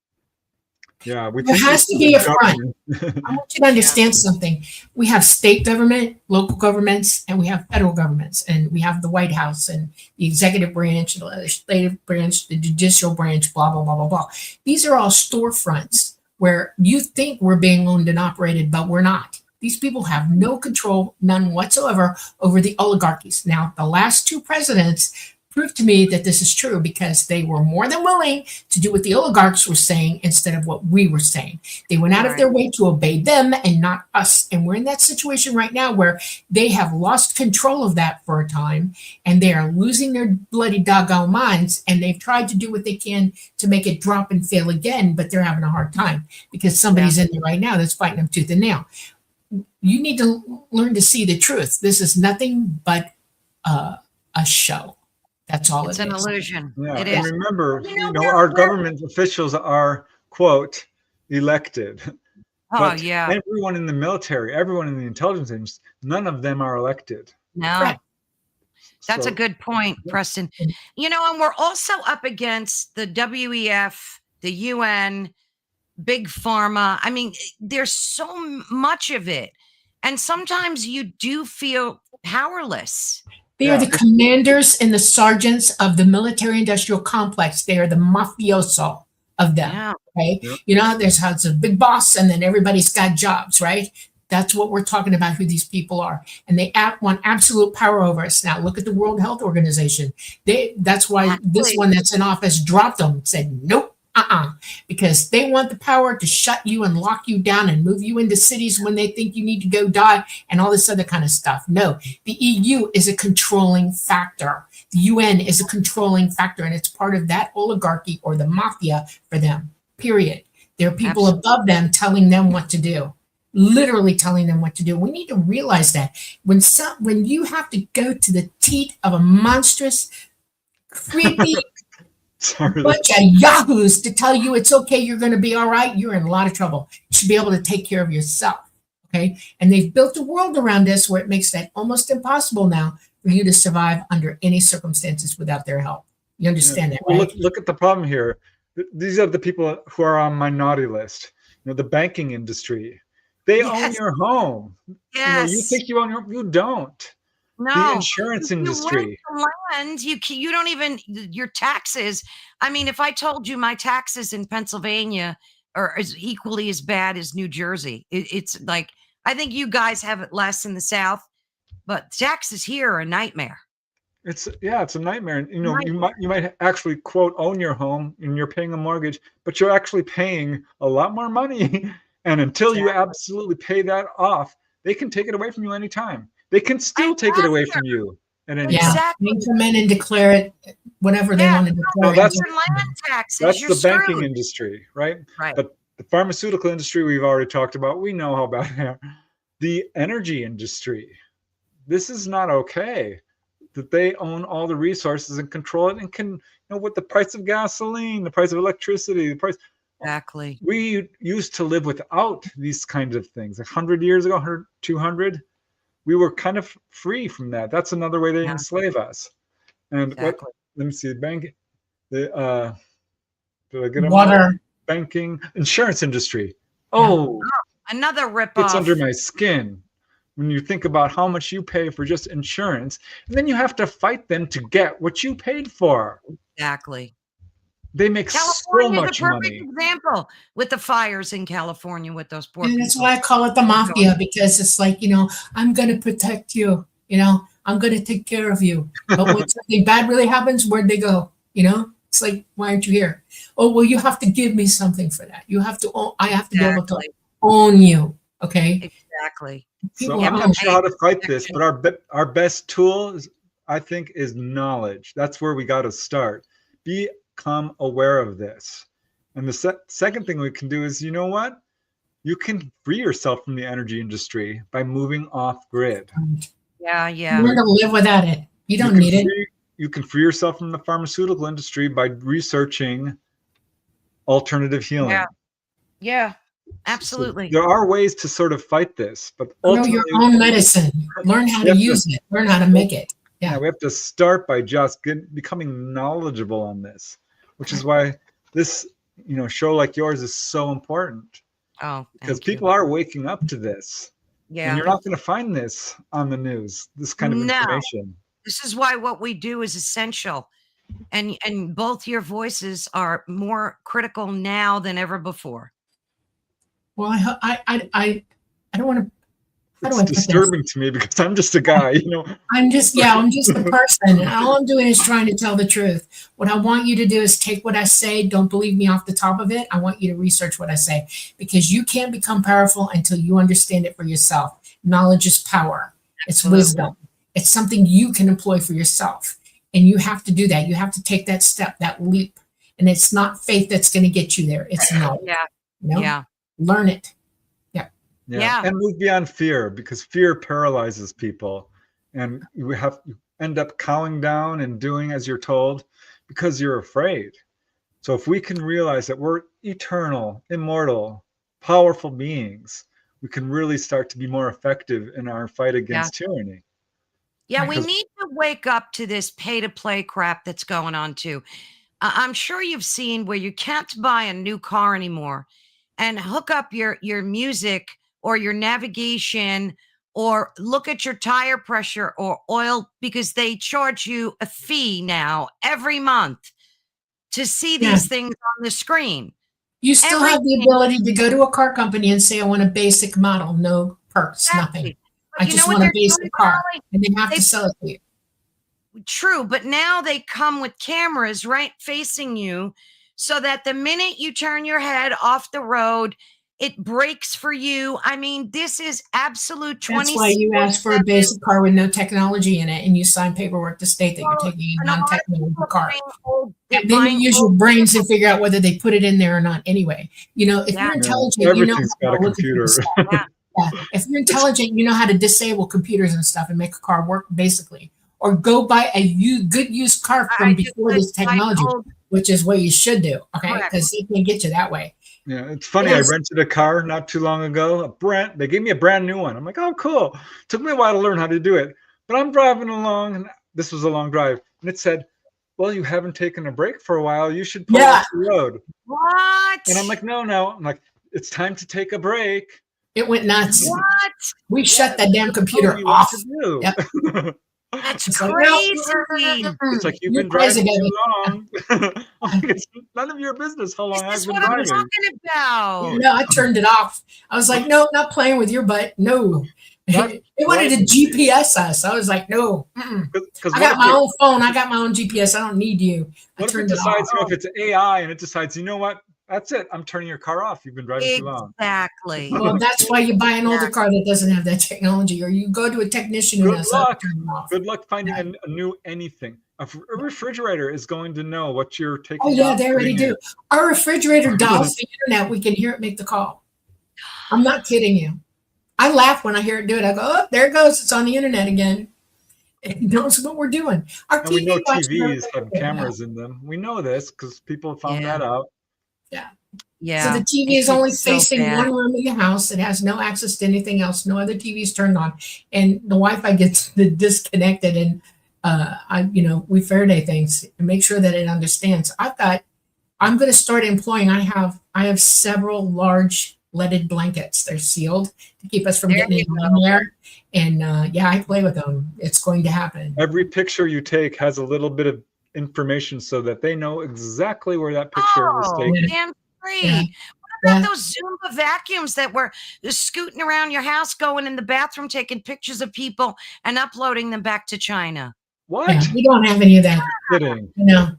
Yeah, there has to be a front. I want you to understand something. We have state government, local governments, and we have federal governments, and we have the White House and the executive branch, the legislative branch, the judicial branch, blah, blah, blah, blah, blah. These are all storefronts where you think we're being owned and operated, but we're not. These people have no control, none whatsoever, over the oligarchies. Now, the last two presidents prove to me that this is true, because they were more than willing to do what the oligarchs were saying instead of what we were saying. They went out of their way to obey them and not us. And we're in that situation right now where they have lost control of that for a time, and they are losing their bloody doggone minds. And they've tried to do what they can to make it drop and fail again, but they're having a hard time because somebody's in there right now that's fighting them tooth and nail. You need to learn to see the truth. This is nothing but a show. That's all it's it an is. illusion. Yeah, It and is. remember, our government officials are, quote, elected. Oh, But yeah. everyone in the military, everyone in the intelligence agency, none of them are elected. No. Correct. That's a So, good point, Preston. And we're also up against the WEF, the UN, big pharma. I mean, there's so much of it. And sometimes you do feel powerless. They are the commanders and the sergeants of the military industrial complex. They are the mafioso of them. Yeah. Okay. Yep. There's how it's a big boss and then everybody's got jobs, right? That's what we're talking about, who these people are. And they want absolute power over us. Now look at the World Health Organization. That's why this one that's in office dropped them, said, nope, because they want the power to shut you and lock you down and move you into cities when they think you need to go die and all this other kind of stuff. No, the EU is a controlling factor. The UN is a controlling factor, and it's part of that oligarchy or the mafia for them, period. There are people above them telling them what to do, literally telling them what to do. We need to realize that when you have to go to the teat of a monstrous, creepy bunch of yahoos to tell you it's okay, you're going to be all right, you're in a lot of trouble. You should be able to take care of yourself. Okay. And they've built a world around us where it makes that almost impossible now for you to survive under any circumstances without their help. You understand that, right? Well, look at the problem here. These are the people who are on minority list. The banking industry. They own your home. Yes. You think you own you don't. No. The insurance industry. Land, you don't even, your taxes. I mean, if I told you my taxes in Pennsylvania are equally as bad as New Jersey, it's like, I think you guys have it less in the South, but taxes here are a nightmare. It's a nightmare. And you might actually, quote, own your home and you're paying a mortgage, but you're actually paying a lot more money. And until you absolutely pay that off, they can take it away from you anytime. They can still take it away from you at any time. They can come in and declare it whatever they want to declare. That's land taxes. That's You're the banking screwed. Industry, right? Right. But the pharmaceutical industry we've already talked about. We know how bad they are. The energy industry. This is not okay. That they own all the resources and control it and can what the price of gasoline, the price of electricity, the price. Exactly. We used to live without these kinds of things. 100 years ago, 200, we were kind of free from that. That's another way they enslave us. And let me see, did I get them water, banking, insurance industry. Another ripoff. It's under my skin. When you think about how much you pay for just insurance, and then you have to fight them to get what you paid for. Exactly. They make so much money. Example with the fires in California with those poor people. That's why I call it the mafia, because it's like, I'm going to protect you. I'm going to take care of you. But when something bad really happens, where'd they go? It's like, why aren't you here? Oh, well, you have to give me something for that. I have to be able to own you. Okay. Exactly. So I'm not sure how to fight this, but our best tool, I think, is knowledge. That's where we got to start. Become aware of this. And the second thing we can do is, you can free yourself from the energy industry by moving off grid. Yeah. Learn to live without it. You don't need it. You can free yourself from the pharmaceutical industry by researching alternative healing. Yeah. Absolutely. So there are ways to sort of fight this, but ultimately, your own medicine. Learn how to use it. Learn how to make it. Yeah, we have to start by just becoming knowledgeable on this, which is why this, show like yours is so important. Oh, because people are waking up to this. Yeah, and you're not going to find this on the news. This kind of information. This is why what we do is essential, and both your voices are more critical now than ever before. Well, I don't want to how do it's I put this? disturbing to me because I'm just a guy, I'm just a person. And all I'm doing is trying to tell the truth. What I want you to do is take what I say. Don't believe me off the top of it. I want you to research what I say because you can't become powerful until you understand it for yourself. Knowledge is power. It's Absolutely. wisdom. It's something you can employ for yourself. And you have to do that. You have to take that step, that leap. And it's not faith that's going to get you there. It's knowledge. Yeah. You know? Yeah. Learn it. Yeah. And move beyond fear, because fear paralyzes people, and you end up cowing down and doing as you're told because you're afraid. So if we can realize that we're eternal, immortal, powerful beings, we can really start to be more effective in our fight against tyranny. Yeah, we Because- need to wake up to this pay to play crap that's going on too. I'm sure you've seen where you can't buy a new car anymore and hook up your music or your navigation or look at your tire pressure or oil because they charge you a fee now every month to see Yeah. these things on the screen. You still have the Everything. ability to go to a car company and say, I want a basic model, no perks, nothing. Exactly. I But you know just what want a they're basic doing, car. Dolly? And they have They- to sell it to you. True, but now they come with cameras right facing you so that the minute you turn your head off the road, it brakes for you. I mean, this is absolute 20. That's why you ask for a basic car with no technology in it and you sign paperwork to state that you're taking a non-technology car. And then you use your brains to figure out whether they put it in there or not anyway. If you're intelligent, everything's you know got a computer. If you're intelligent, you know how to disable computers and stuff and make a car work basically. Or go buy a good used car from before this technology, which is what you should do, okay? Because they can get you that way. Yeah, it's funny. I rented a car not too long ago. They gave me a brand new one. I'm like, oh, cool. Took me a while to learn how to do it, but I'm driving along, and this was a long drive, and it said, "Well, you haven't taken a break for a while. You should pull off the road." What? And I'm like, no. I'm like, it's time to take a break. It went nuts. What? We shut that damn computer off. Yep. That's It's crazy. It's like you've been driving too long. It's none of your business how long This is I've been what I'm driving. talking about. No, I turned it off. I was like, no, not playing with your butt. No. They wanted to GPS us. I was like, no. I got my own phone. I got my own GPS. I don't need you. What if it decides, if it's AI and it decides, you know what? That's it. I'm turning your car off. You've been driving too long. Exactly. Well, that's why you buy an older car that doesn't have that technology, or you go to a technician who has that. Good luck finding a new anything. A refrigerator is going to know what you're taking. Oh yeah, they already do. Our refrigerator dials the internet. We can hear it make the call. I'm not kidding you. I laugh when I hear it do it. I go, oh, there it goes. It's on the internet again. It knows what we're doing. Our and we know TVs have cameras in them. We know this because people found that out. Yeah. So the TV is only facing one room in the house. It has no access to anything else. No other TVs turned on, and the Wi-Fi gets disconnected. And we Faraday things and make sure that it understands. I'm going to start employing. I have several large leaded blankets. They're sealed to keep us from getting in there. And I play with them. It's going to happen. Every picture you take has a little bit of information so that they know exactly where that picture was taken. Damn free. Yeah. What about those Zumba vacuums that were just scooting around your house, going in the bathroom, taking pictures of people and uploading them back to China? What? Yeah, we don't have any of that. Kidding. No.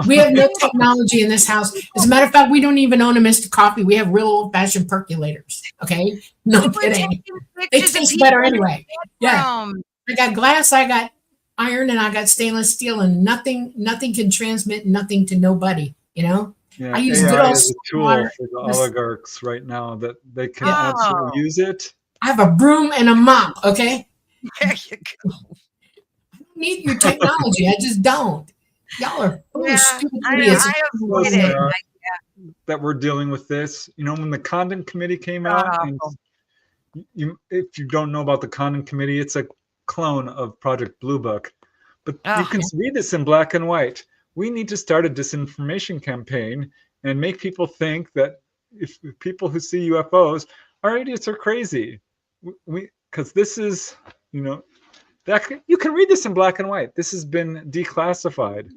We have no technology in this house. As a matter of fact, we don't even own a Mr. Coffee. We have real old-fashioned perculators. Okay? No kidding. They taste better anyway. Yeah. I got glass, I got iron, and I got stainless steel, and nothing can transmit nothing to nobody, Yeah, I use AI good old is a tool for the oligarchs right now that they can absolutely use it. I have a broom and a mop, okay? There you go. I don't need your technology. I just don't. Y'all are foolish, stupid idiots. That we're dealing with this. When the Condon Committee came out, and if you don't know about the Condon Committee, it's a clone of Project Blue Book. But you can read this in black and white. We need to start a disinformation campaign and make people think that if people who see UFOs are idiots or crazy. Because this is, that you can read this in black and white. This has been declassified.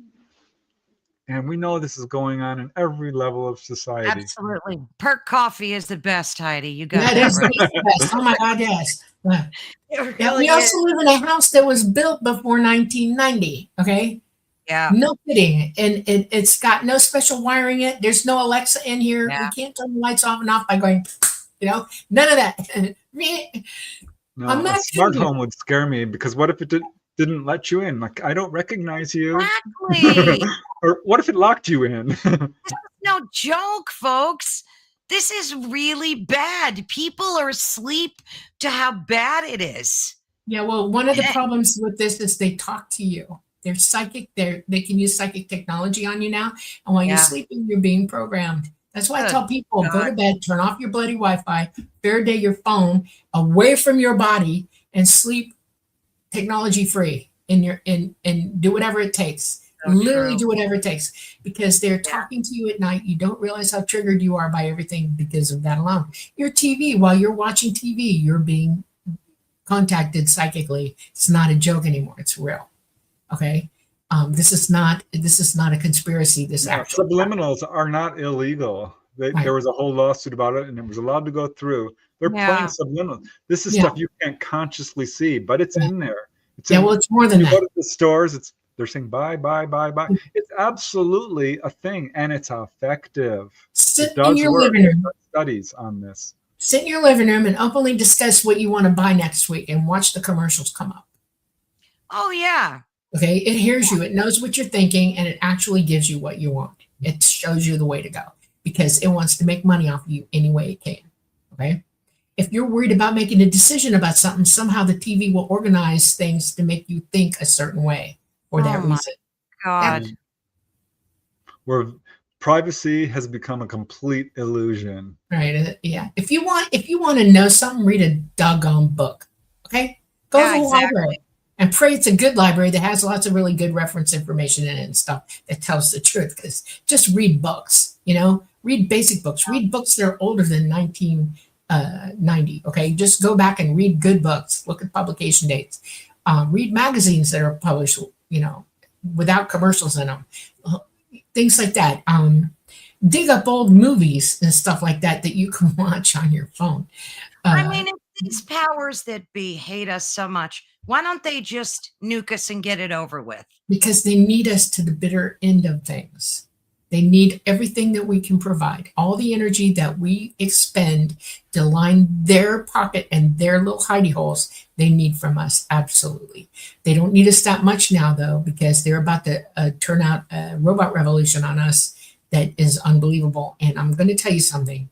And we know this is going on in every level of society. Absolutely. Perk coffee is the best, Heidi. You got That that is right. the best. Oh my God, yes. It Yeah, really we also is. live in a house that was built before 1990. Okay. Yeah. No kidding. And it's got no special wiring in it. There's no Alexa in here. Yeah. We can't turn the lights off and off by going, none of that. No, I'm a not smart kidding you. home would scare me, because what if it didn't let you in? Like, I don't recognize you. Exactly. Or what if it locked you in? This is no joke, folks. This is really bad. People are asleep to how bad it is. Yeah, well, one of the problems with this is they talk to you. They're psychic. They can use psychic technology on you now. And while you're sleeping, you're being programmed. That's why I tell people, go to bed, turn off your bloody Wi-Fi, Faraday your phone away from your body, and sleep technology free and do whatever it takes. Literally do whatever it takes, because they're talking to you at night. You don't realize how triggered you are by everything because of that alone. Your TV, while you're watching TV, you're being contacted psychically. It's not a joke anymore. It's real. Okay. This is not a conspiracy. This actually subliminals are not illegal. There was a whole lawsuit about it, and it was allowed to go through. They're playing subliminals. This is stuff you can't consciously see, but it's in there. Well, it's more than that. You go to the stores, they're saying bye, bye, bye, bye. It's absolutely a thing, and it's effective. Sit in your living room. Studies on this. Sit in your living room and openly discuss what you want to buy next week, and watch the commercials come up. Oh yeah. Okay, it hears you, it knows what you're thinking, and it actually gives you what you want. It shows you the way to go, because it wants to make money off of you any way it can. Okay, if you're worried about making a decision about something, somehow the TV will organize things to make you think a certain way for that reason. God. Where privacy has become a complete illusion. Right. Yeah. If you want to know something, read a doggone book. Okay, go to the library. And pray it's a good library that has lots of really good reference information in it and stuff that tells the truth. Because just read books, read basic books, read books that are older than 1990. Okay, just go back and read good books. Look at publication dates. Read magazines that are published, without commercials in them. Things like that. Dig up old movies and stuff like that you can watch on your phone. I mean, if these powers that be hate us so much, why don't they just nuke us and get it over with? Because they need us to the bitter end of things. They need everything that we can provide. All the energy that we expend to line their pocket and their little hidey holes, they need from us. Absolutely. They don't need us that much now, though, because they're about to turn out a robot revolution on us that is unbelievable. And I'm going to tell you something.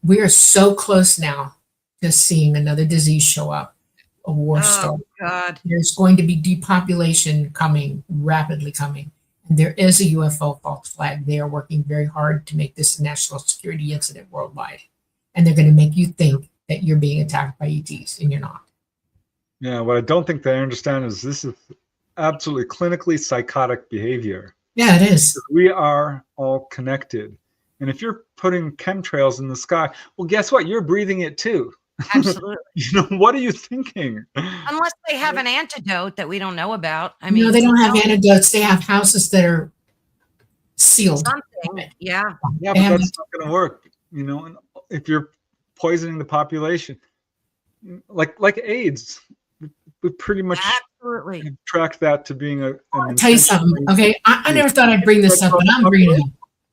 We are so close now to seeing another disease show up. A war start. God. There's going to be depopulation coming, rapidly coming. And there is a UFO false flag. They are working very hard to make this a national security incident worldwide. And they're going to make you think that you're being attacked by ETs, and you're not. Yeah, what I don't think they understand is this is absolutely clinically psychotic behavior. Yeah, it is. We are all connected. And if you're putting chemtrails in the sky, well, guess what? You're breathing it too. Absolutely. What are you thinking? Unless they have an antidote that we don't know about. I mean, no, they don't have antidotes. They have houses that are sealed. Something. Yeah. Yeah, but that's not going to work. And if you're poisoning the population, like AIDS, we pretty much tracked that to being I'll tell you something. Okay, I never thought I'd bring this up, but I'm bringing it up.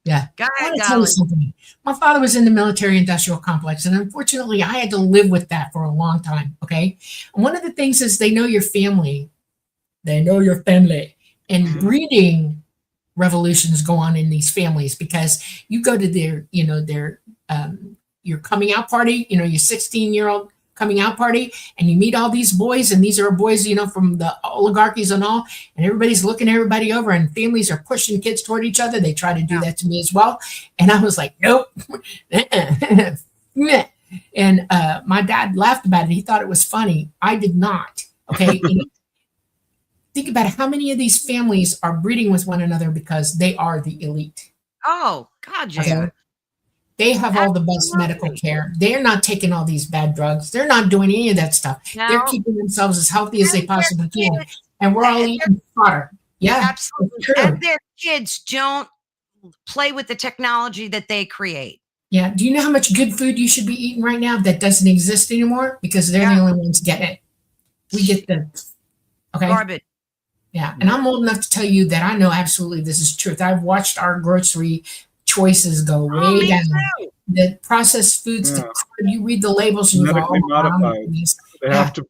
Yeah. I want to tell you something. My father was in the military industrial complex, and unfortunately, I had to live with that for a long time. Okay. And one of the things is they know your family. They know your family. And breeding revolutions go on in these families, because you go to their your coming out party, your 16-year-old coming out party, and you meet all these boys, and these are boys, from the oligarchies and all, and everybody's looking everybody over, and families are pushing kids toward each other. They try to do that to me as well. And I was like, nope. And my dad laughed about it. He thought it was funny. I did not. Okay. Think about how many of these families are breeding with one another because they are the elite. Oh, God, yeah. Okay? They have all the best medical care. They're not taking all these bad drugs. They're not doing any of that stuff. No. They're keeping themselves as healthy as they possibly can. And we're all eating fodder. Yeah, absolutely. And their kids don't play with the technology that they create. Yeah. Do you know how much good food you should be eating right now that doesn't exist anymore? Because they're the only ones getting it. We get the garbage. Yeah. And I'm old enough to tell you that I know absolutely this is truth. I've watched our grocery choices go way down. Too. The processed foods, you read the labels and you go, Genetically modified. They have to.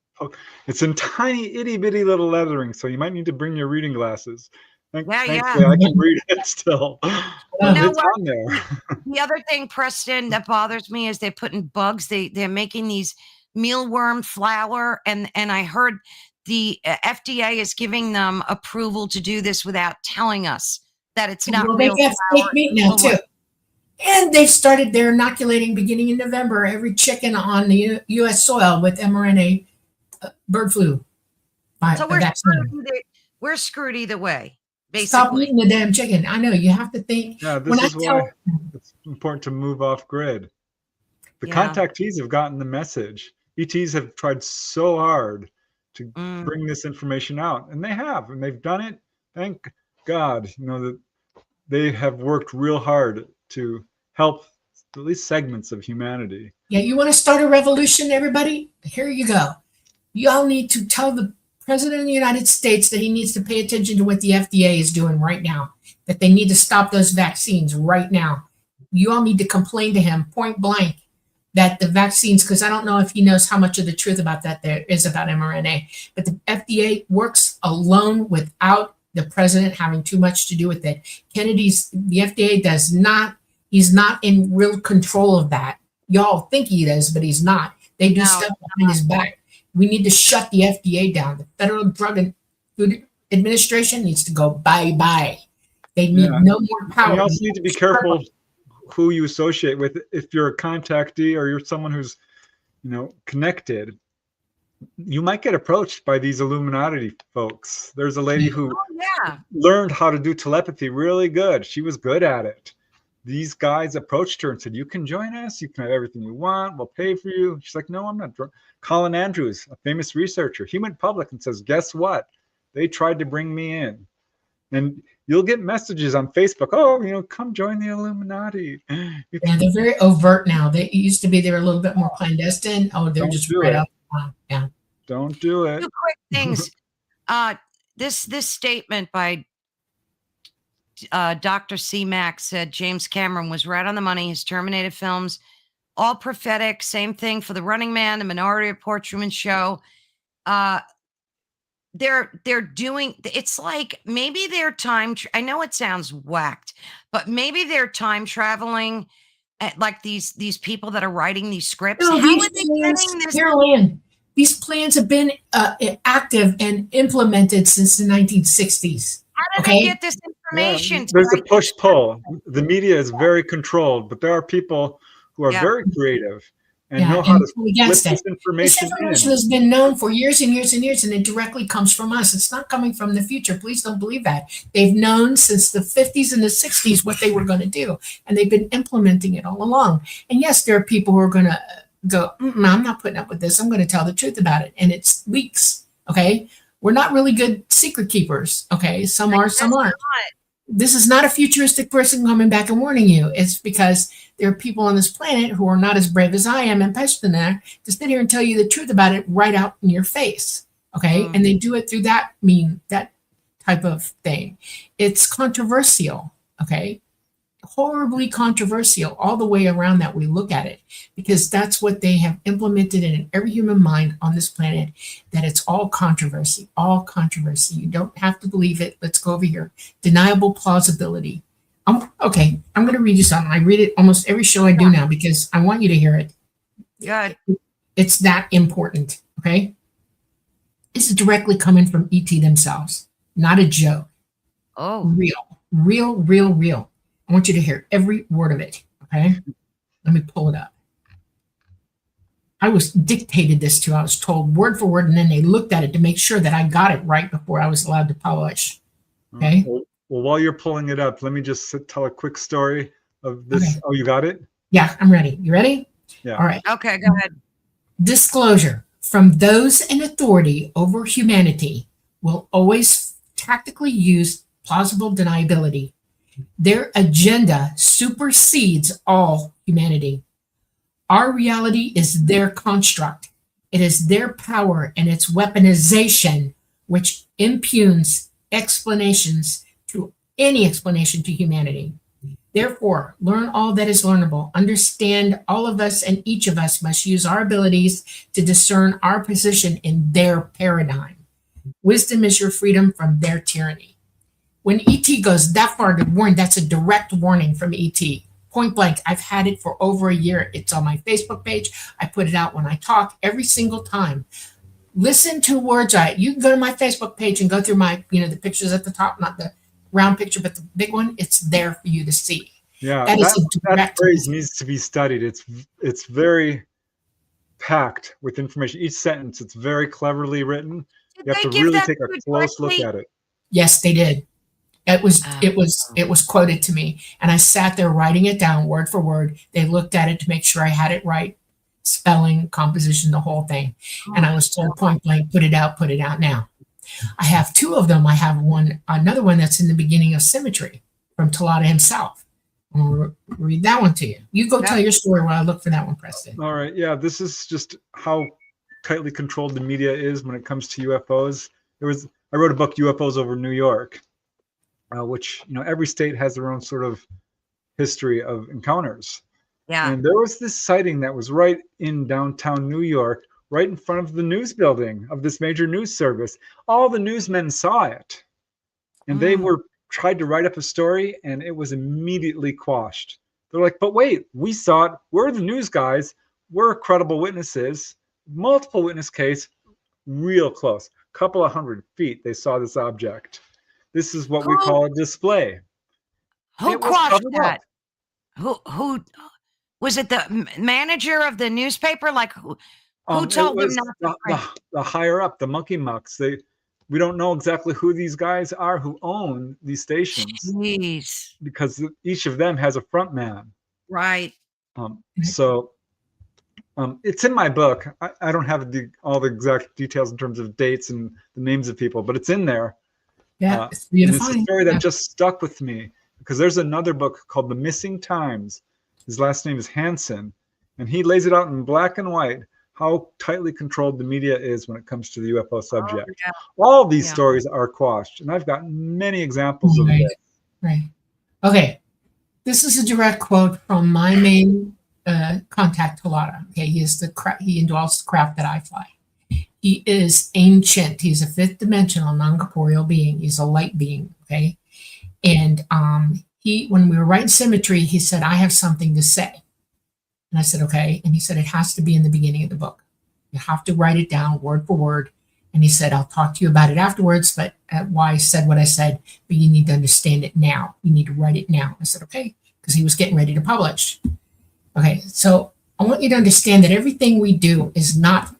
It's in tiny, itty bitty little lettering, so you might need to bring your reading glasses. Thankfully, yeah. I can read it still. It's on there. The other thing, Preston, that bothers me is they're putting bugs. They're making these mealworm flour, and I heard the FDA is giving them approval to do this without telling us that it's not real. They have fake meat now too. And they've started, they're inoculating beginning in November every chicken on the U.S. soil with mRNA bird flu. So we're screwed either way, basically. Stop eating the damn chicken. I know, you have to think. Yeah, this is why it's important to move off grid. The contactees have gotten the message. ETs have tried so hard to bring this information out, and they have, and they've done it. Thank God, that they have worked real hard to help at least segments of humanity. Yeah, you want to start a revolution, everybody? Here you go. You all need to tell the President of the United States that he needs to pay attention to what the FDA is doing right now, that they need to stop those vaccines right now. You all need to complain to him point blank that the vaccines, because I don't know if he knows how much of the truth about that there is about mRNA, but the FDA works alone without the president having too much to do with it. The FDA does not, he's not in real control of that. Y'all think he does, but he's not. They do stuff behind his back. We need to shut the FDA down. The Federal Drug and Food Administration needs to go bye-bye. They need no more power. You also need to be careful who you associate with. If you're a contactee or you're someone who's, connected, you might get approached by these Illuminati folks. There's a lady who learned how to do telepathy really good. She was good at it. These guys approached her and said, you can join us. You can have everything you want. We'll pay for you. She's like, no, I'm not drunk. Colin Andrews, a famous researcher, he went public and says, guess what? They tried to bring me in. And you'll get messages on Facebook. Oh, come join the Illuminati. Yeah, they're very overt now. They used to be, they were a little bit more clandestine. Oh, they're just right up. Yeah. Don't do it. Two quick things. This statement by Dr. C. Max said James Cameron was right on the money. His Terminator films, all prophetic. Same thing for The Running Man, The Minority Report, Truman Show. They're doing, it's like maybe they're I know it sounds whacked, but maybe they're time traveling like these people that are writing these scripts. No, how are they getting this? Carolyn, these plans have been active and implemented since the 1960s. How do they get this information? There's a push-pull. The media is very controlled, but there are people who are very creative and know how to flip this information in. This information has been known for years and years and years, and it directly comes from us. It's not coming from the future. Please don't believe that. They've known since the 50s and the 60s what they were going to do, and they've been implementing it all along. And yes, there are people who are going to go, I'm not putting up with this. I'm going to tell the truth about it. And it's leaks, okay? We're not really good secret keepers, okay? Some are, some aren't. This is not a futuristic person coming back and warning you. It's because there are people on this planet who are not as brave as I am and Preston there to sit here and tell you the truth about it right out in your face, okay? And they do it through that type of thing. It's controversial, okay? Horribly controversial all the way around that we look at it, because that's what they have implemented in every human mind on this planet, that it's all controversy. You don't have to believe it. Let's go over here. Deniable plausibility. I'm going to read you something. I read it almost every show I do now because I want you to hear it. Good. It's that important, okay? This is directly coming from ET themselves, not a joke. Oh. Real. I want you to hear every word of it, okay? Let me pull it up. I was dictated this to. I was told word for word, and then they looked at it to make sure that I got it right before I was allowed to publish, okay? Well, while you're pulling it up, let me just tell a quick story of this. Okay. Oh, you got it? Yeah, I'm ready. You ready? Yeah. All right. Okay, go ahead. Disclosure from those in authority over humanity will always tactically use plausible deniability. Their agenda supersedes all humanity. Our reality is their construct. It is their power and its weaponization which impugns explanations to any explanation to humanity. Therefore, learn all that is learnable. Understand all of us and each of us must use our abilities to discern our position in their paradigm. Wisdom is your freedom from their tyranny. When ET goes that far to warn, that's a direct warning from ET. Point blank, I've had it for over a year. It's on my Facebook page. I put it out when I talk every single time. Listen to words. You can go to my Facebook page and go through my, the pictures at the top, not the round picture, but the big one. It's there for you to see. Yeah, that that phrase needs to be studied. It's very packed with information. Each sentence, it's very cleverly written. You have to really take a close look at it. Yes, they did. It was quoted to me, and I sat there writing it down word for word. They looked at it to make sure I had it right, spelling, composition, the whole thing. And I was told point blank, put it out now. I have two of them. I have another one that's in the beginning of Symmetry from Talata himself. I'll read that one to you. You go tell your story while I look for that one, Preston. All right. Yeah, this is just how tightly controlled the media is when it comes to UFOs. I wrote a book, UFOs over New York, which, every state has their own sort of history of encounters. Yeah. And there was this sighting that was right in downtown New York, right in front of the news building of this major news service. All the newsmen saw it, and they tried to write up a story, and it was immediately quashed. They're like, but wait, we saw it. We're the news guys. We're credible witnesses. Multiple witness case, real close. Couple of 100 feet, they saw this object. This is what we call a display. Who quashed that? Who was it? The manager of the newspaper? Like who told them not to print? The higher up, the monkey mucks. We don't know exactly who these guys are who own these stations. Jeez. Because each of them has a front man. Right. So it's in my book. I don't have all the exact details in terms of dates and the names of people, but it's in there. Yeah, it's a story that just stuck with me, because there's another book called The Missing Times. His last name is Hansen, and he lays it out in black and white how tightly controlled the media is when it comes to the UFO subject. All these stories are quashed, and I've got many examples of this. Right. Okay. This is a direct quote from my main contact, Talata. Okay, he indwells the craft that I fly. He is ancient. He's a fifth dimensional, non-corporeal being. He's a light being. Okay, and when we were writing Symmetry, he said, "I have something to say." And I said, okay. And he said, it has to be in the beginning of the book. You have to write it down word for word. And he said, I'll talk to you about it afterwards, but why I said what I said, but you need to understand it now. You need to write it now. I said, okay, because he was getting ready to publish. Okay, so I want you to understand that everything we do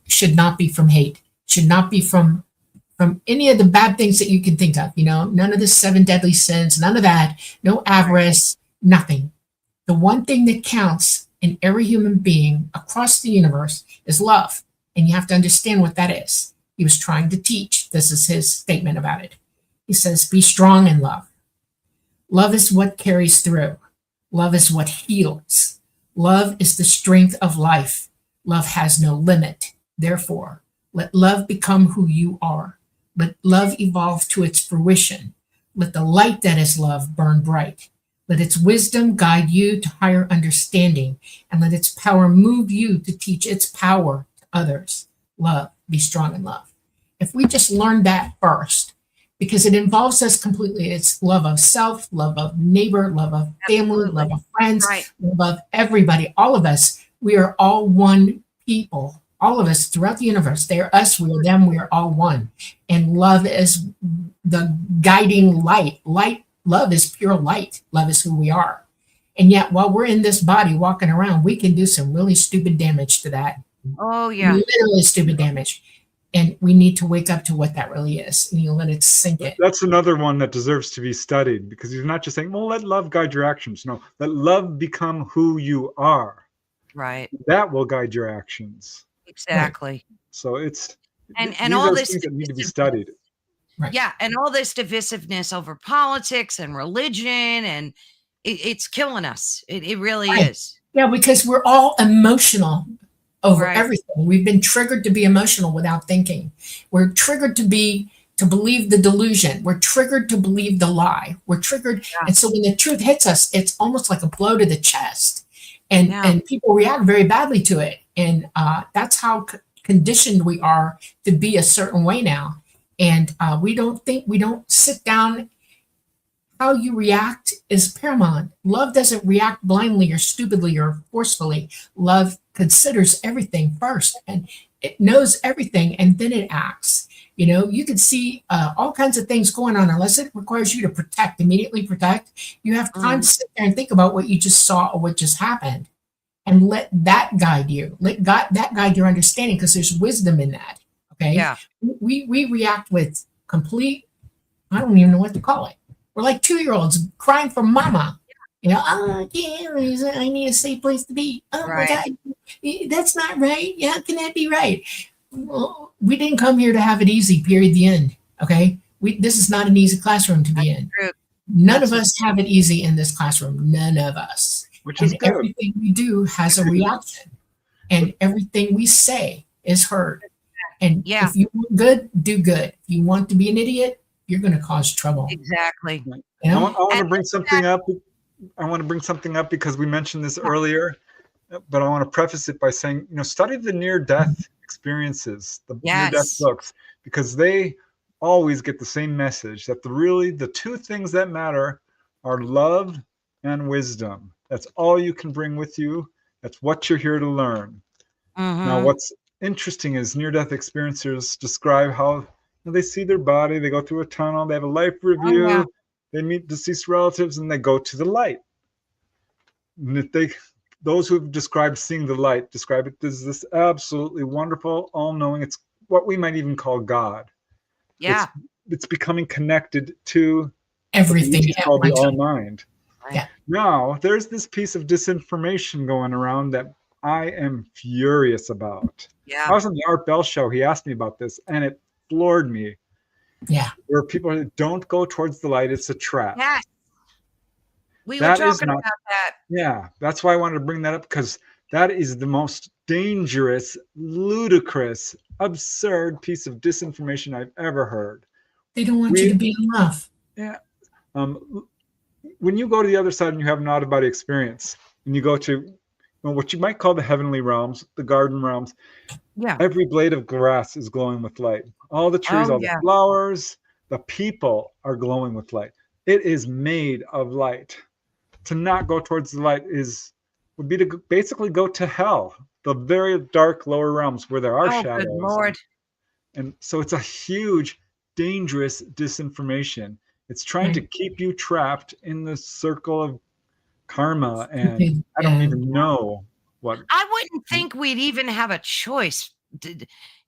should not be from hate, should not be from any of the bad things that you can think of. None of the 7 deadly sins, none of that, no avarice, nothing. The one thing that counts in every human being across the universe is love. And you have to understand what that is. He was trying to teach. This is his statement about it. He says, be strong in love. Love is what carries through. Love is what heals. Love is the strength of life. Love has no limit. Therefore, let love become who you are. Let love evolve to its fruition. Let the light that is love burn bright. Let its wisdom guide you to higher understanding, and let its power move you to teach its power to others. Love, be strong in love. If we just learn that first, because it involves us completely, it's love of self, love of neighbor, love of family, love of friends, love of everybody, all of us. We are all one people, all of us throughout the universe. They are us, we are them, we are all one. And love is the guiding light. Love is pure light. Love is who we are. And yet, while we're in this body walking around, we can do some really stupid damage to that. Oh, yeah. Literally stupid damage. And we need to wake up to what that really is. And you let it sink in. That's another one that deserves to be studied, because you're not just saying, well, let love guide your actions. No, let love become who you are. Right. That will guide your actions. Exactly. So it's and all this things that need to be studied. Right. Yeah. And all this divisiveness over politics and religion, and it's killing us. It really Right. is. Yeah, because we're all emotional over Right. everything. We've been triggered to be emotional without thinking. We're triggered to believe the delusion. We're triggered to believe the lie. We're triggered. Yeah. And so when the truth hits us, it's almost like a blow to the chest. And Yeah. and people react very badly to it. And that's how conditioned we are to be a certain way now. And we don't sit down. How you react is paramount. Love doesn't react blindly or stupidly or forcefully. Love considers everything first, and it knows everything, and then it acts. You know, you can see all kinds of things going on. Unless it requires you to immediately protect, you have time to sit there and think about what you just saw or what just happened, and let that guide you. That guide your understanding, because there's wisdom in that. Okay. Yeah. We react with complete, I don't even know what to call it. We're like 2-year-olds crying for mama. You know, oh, yeah, I need a safe place to be. Oh, Right. my God, that's not right. Yeah, how can that be right? Well, we didn't come here to have it easy, period, the end. Okay? This is not an easy classroom to be in. True. None of us have it easy in this classroom. None of us. Which is And good. everything we do has a reaction. And everything we say is heard. And Yeah. if you want good, do good. If you want to be an idiot, you're going to cause trouble. Exactly. You I know? want to bring something up. I want to bring something up because we mentioned this earlier, but I want to preface it by saying, study the near-death experiences, the near-death Yes. books, because they always get the same message that the two things that matter are love and wisdom. That's all you can bring with you. That's what you're here to learn. Now, Mhm. what's interesting is near-death experiencers describe how they see their body, they go through a tunnel, they have a life review, yeah. they meet deceased relatives, and they go to the light. And those who have described seeing the light describe it as this absolutely wonderful, all-knowing. It's what we might even call God. Yeah. It's becoming connected to Everything what at called the one time. all-mind. Right. Yeah. Now, there's this piece of disinformation going around that I am furious about. I Yeah. was on the Art Bell show. He asked me about this, and it floored me. Yeah. Where people are, don't go towards the light, it's a trap. Yes. We were That is talking not- about that. Yeah, that's why I wanted to bring that up, because that is the most dangerous, ludicrous, absurd piece of disinformation I've ever heard. They don't want you to be in love. Yeah. When you go to the other side and you have an out-of-body experience, and you go to what you might call the heavenly realms, the garden realms, Yeah. every blade of grass is glowing with light. All the trees, Oh, all yeah. the flowers, the people are glowing with light. It is made of light. To not go towards the light would be to basically go to hell, the very dark lower realms where there are Oh, shadows. good Lord. And so it's a huge, dangerous disinformation. It's trying to keep you trapped in the circle of karma, and I don't even know what. I wouldn't think we'd even have a choice.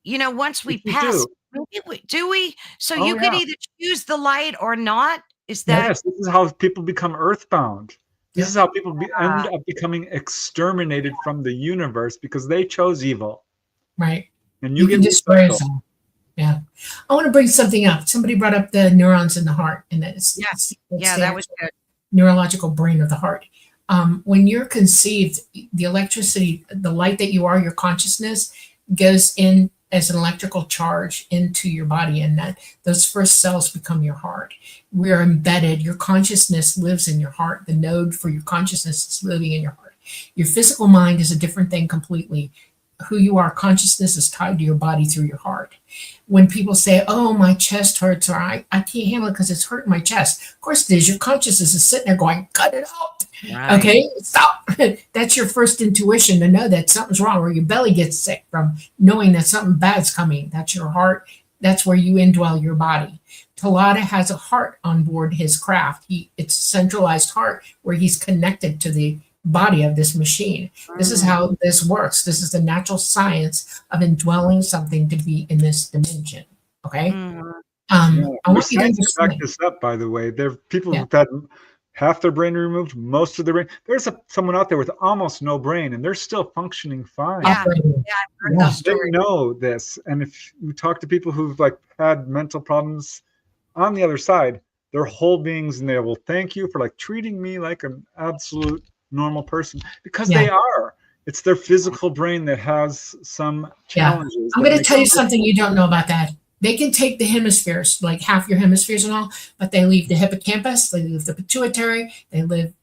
Once we Yes, we pass, do. do we? So Oh, you could yeah. either choose the light or not. Is that? Yes, this is how people become earthbound. This is how people end up becoming exterminated from the universe because they chose evil. Right. And You you can get destroy recycled. us all. Yeah. I want to bring something up. Somebody brought up the neurons in the heart, and that's Yeah, that was good. neurological brain of the heart. When you're conceived, the electricity, the light that you are, your consciousness goes in as an electrical charge into your body, and that those first cells become your heart. We're embedded. Your consciousness lives in your heart. The node for your consciousness is living in your heart. Your physical mind is a different thing completely. Who you are, consciousness is tied to your body through your heart. When people say, oh, my chest hurts, or I can't handle it because it's hurting my chest. Of course it is. Your consciousness is sitting there going, cut it out. Right. Okay, stop. That's your first intuition to know that something's wrong, or your belly gets sick from knowing that something bad's coming. That's your heart. That's where you indwell your body. Talada has a heart on board his craft. It's a centralized heart where he's connected to the body of this machine. This is how this works. This is the natural science of indwelling something to be in this dimension. Okay. I want you to Science back understand. this up, by the way. There are people Yeah. who've had half their brain removed, most of their brain. There's someone out there with almost no brain, and they're still functioning fine. Yeah. Operating. Yeah, I've heard Yeah. those They stories. know this, and if you talk to people who've had mental problems on the other side, they're whole beings, and they will thank you for like treating me like an absolute normal person, because Yeah. they are. It's their physical brain that has some Yeah. challenges. I'm that going to make tell you it something you don't know about that. They can take the hemispheres, like half your hemispheres and all, but they leave the hippocampus, they leave the pituitary, they leave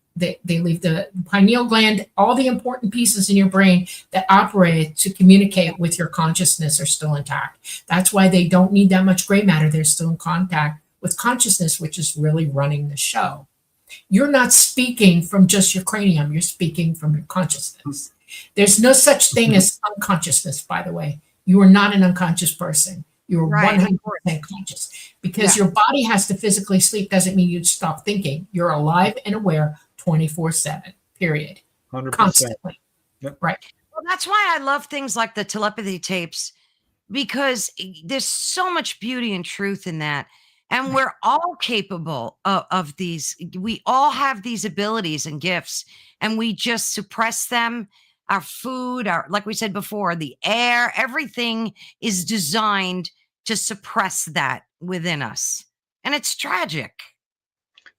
the pineal gland, all the important pieces in your brain that operate to communicate with your consciousness are still intact. That's why they don't need that much gray matter. They're still in contact with consciousness, which is really running the show. You're not speaking from just your cranium, you're speaking from your consciousness. There's no such thing as unconsciousness, by the way. You are not an unconscious person. You are Right. 100% conscious. Because your body has to physically sleep doesn't mean you stop thinking. You're alive and aware 24/7, period. 100%. Constantly. Yep. Right. Well, that's why I love things like the telepathy tapes, because there's so much beauty and truth in that. And we're all capable of these. We all have these abilities and gifts, and we just suppress them. Our food, like we said before, the air, everything is designed to suppress that within us. And it's tragic.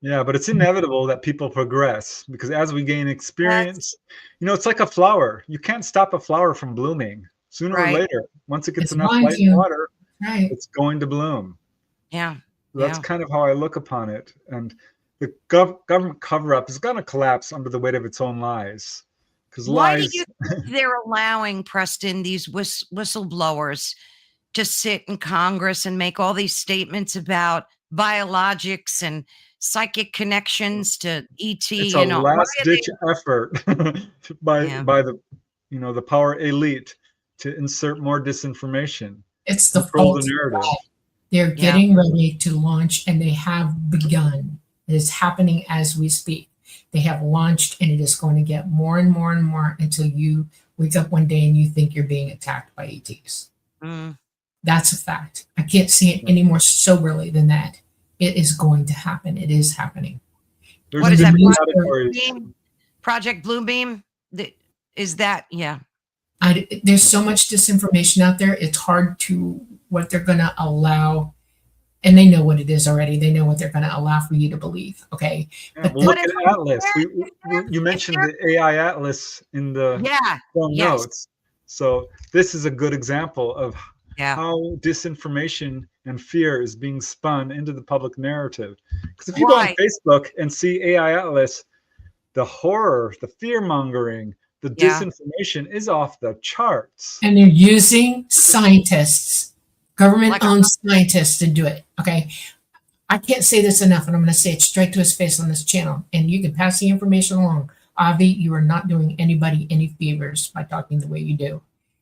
Yeah, but it's inevitable that people progress, because as we gain That's experience, it's like a flower. You can't stop a flower from blooming. Sooner or right. later, once it gets It's enough going light and to. water, Right. it's going to bloom. Yeah. That's Yeah. kind of how I look upon it. And the government cover-up is going to collapse under the weight of its own lies. Because Why do lies, you think they're allowing, Preston, these whistleblowers to sit in Congress and make all these statements about biologics and psychic connections to ET? it's a Why are they? last-ditch effort by Yeah. the power elite to insert more disinformation, It's the control the false narrative. flag. They're Yeah. getting ready to launch, and they have begun. It is happening as we speak. They have launched, and it is going to get more and more and more until you wake up one day and you think you're being attacked by ETs. Mm. That's a fact. I can't see it any more soberly than that. It is going to happen. It is happening. There's What is that? different Project categories. Project Bluebeam? Is that? Yeah. There's so much disinformation out there. It's hard to what they're going to allow, and they know what it is already. They know what they're going to allow for you to believe. Okay, Yeah, but well, look But at Atlas. You mentioned the AI Atlas in the yeah. phone Yes. notes. So this is a good example of Yeah. how disinformation and fear is being spun into the public narrative. Because if you go on Right. Facebook and see AI Atlas, the horror, the fear mongering, the Yeah. disinformation is off the charts. and they're using scientists, government Like owned scientists to do it. Okay. I can't say this enough, and I'm going to say it straight to his face on this channel. And you can pass the information along. Avi, you are not doing anybody any favors by talking the way you do.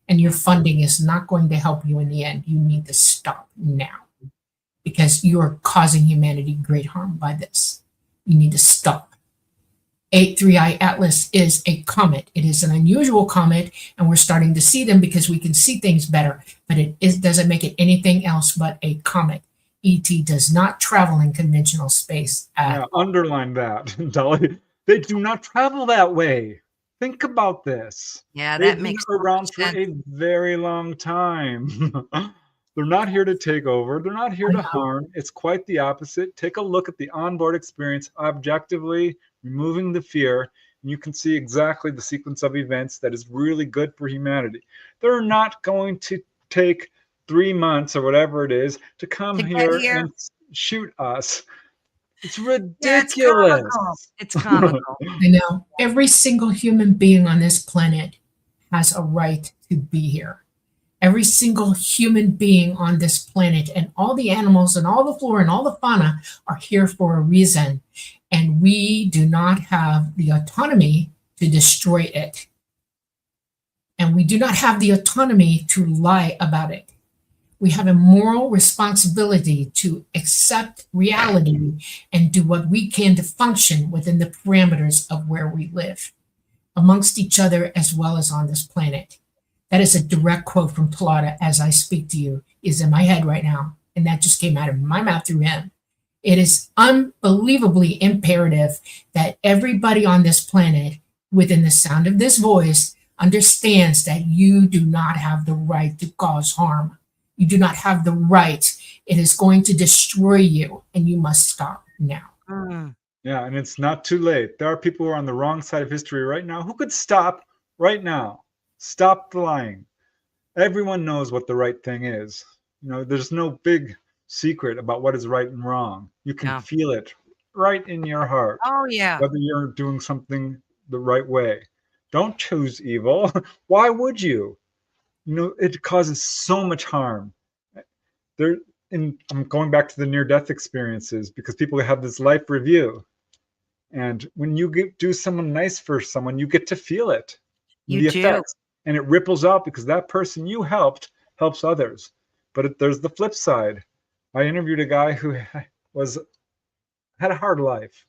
And your funding is not going to help you in the end. You need to stop now because you are causing humanity great harm by this. You need to stop. 83I Atlas is a comet. It is an unusual comet, and we're starting to see them because we can see things better, but it doesn't make it anything else but a comet. ET does not travel in conventional space. Yeah, underline that, Dolly. They do not travel that way. Think about this. Yeah, They've that been makes so around much for sense. a very long time. They're not here to take over. They're not here to harm. It's quite the opposite. Take a look at the onboard experience objectively, removing the fear, and you can see exactly the sequence of events that is really good for humanity. They're not going to take 3 months or whatever it is to come To get here here. and shoot us. It's Yeah, it's ridiculous. comical. It's comical. I know every single human being on this planet has a right to be here. Every single human being on this planet and all the animals and all the flora and all the fauna are here for a reason. And we do not have the autonomy to destroy it. And we do not have the autonomy to lie about it. We have a moral responsibility to accept reality and do what we can to function within the parameters of where we live, amongst each other as well as on this planet. That is a direct quote from Plata as I speak to you, is in my head right now. And that just came out of my mouth through him. It is unbelievably imperative that everybody on this planet, within the sound of this voice, understands that you do not have the right to cause harm. You do not have the right It is going to destroy you, and you must stop now. Mm. Yeah, and it's not too late. There are people who are on the wrong side of history right now who could stop right now. Stop the lying. Everyone knows what the right thing is. There's no big secret about what is right and wrong. You can Yeah. feel it right in your heart, Oh, yeah. whether you're doing something the right way. Don't choose evil. Why would you? It causes so much harm. I'm going back to the near-death experiences because people have this life review. And when you do someone nice for someone, you get to feel it, You the do. effects, and it ripples out because that person you helped helps others. But there's the flip side. I interviewed a guy who had a hard life,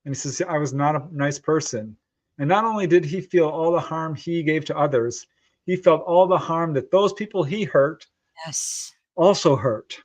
and he says, I was not a nice person. And not only did he feel all the harm he gave to others, he felt all the harm that those people he hurt Yes. also hurt.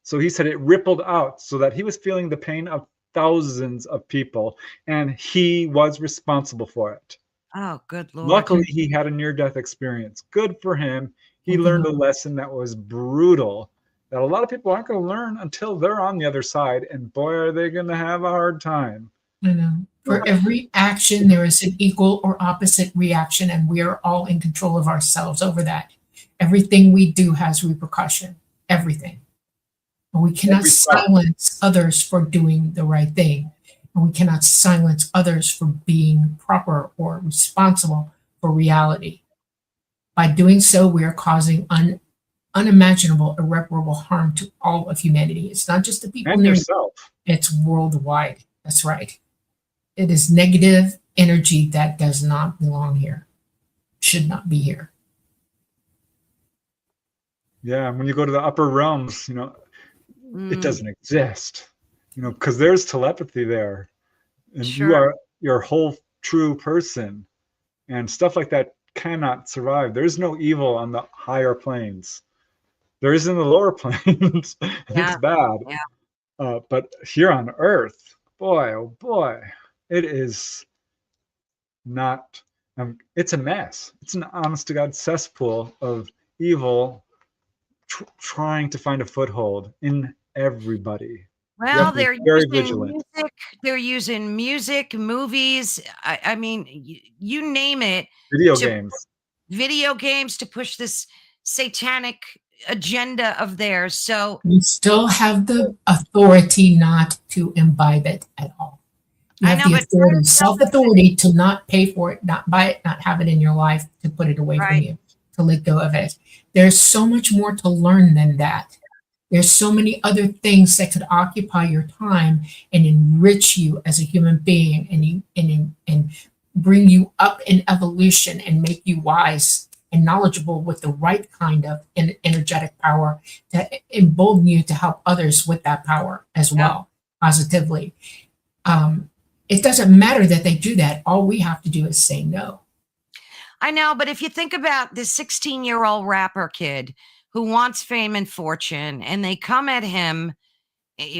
So he said it rippled out so that he was feeling the pain of thousands of people, and he was responsible for it. Oh, good Lord. Luckily, he had a near-death experience. Good for him. He learned a lesson that was brutal, that a lot of people aren't going to learn until they're on the other side, and boy, are they going to have a hard time. I know. For every action, there is an equal or opposite reaction, and we are all in control of ourselves over that. Everything we do has repercussion. Everything. And we cannot silence others for doing the right thing. And we cannot silence others for being proper or responsible for reality. By doing so, we are causing unimaginable, irreparable harm to all of humanity. It's not just the people and near yourself. It's worldwide. That's right. It is negative energy that does not belong here, should not be here. Yeah, when you go to the upper realms, it doesn't exist, because there's telepathy there, and Sure. you are your whole true person, and stuff like that cannot survive. There's no evil on the higher planes. There is in the lower planes. Yeah. It's bad. Yeah. But here on Earth, boy, oh boy, it is not. It's a mess. It's an honest to God cesspool of evil trying to find a foothold in everybody. Well, they're very using vigilant. music. They're using music, movies. I mean, you name it. Video to- games. Video games to push this satanic agenda of theirs. So you still have the authority not to imbibe it at all. You I have know, the but authority, self-authority to not pay for it, not buy it, not have it in your life, to put it away from Right. you, to let go of it. There's so much more to learn than that. There's so many other things that could occupy your time and enrich you as a human being, and bring you up in evolution and make you wise and knowledgeable with the right kind of energetic power to embolden you to help others with that power as well, positively. It doesn't matter that they do that. All we have to do is say no. I know, but if you think about this 16-year-old rapper kid who wants fame and fortune, and they come at him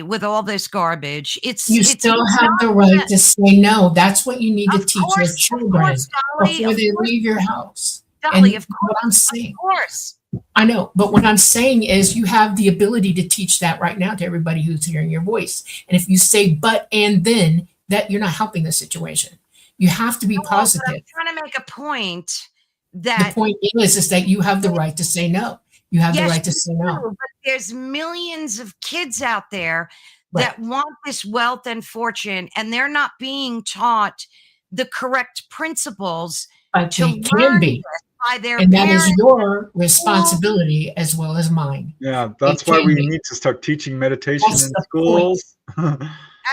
with all this garbage, You still have the right to say no. That's what you need to teach your children before they leave your house. Dolly, And what I'm saying, of course. I know, but what I'm saying is you have the ability to teach that right now to everybody who's hearing your voice. And if you say but and then, that you're not helping the situation. You have to be positive. I'm trying to make a point The that point is that you have the right to say no. You have the right to say no. But there's millions of kids out there that want this wealth and fortune, and they're not being taught the correct principles But to they can learn be. this by their And that parents. is your responsibility as well as mine. Yeah, that's It why can we be. need to start teaching meditation That's in the schools.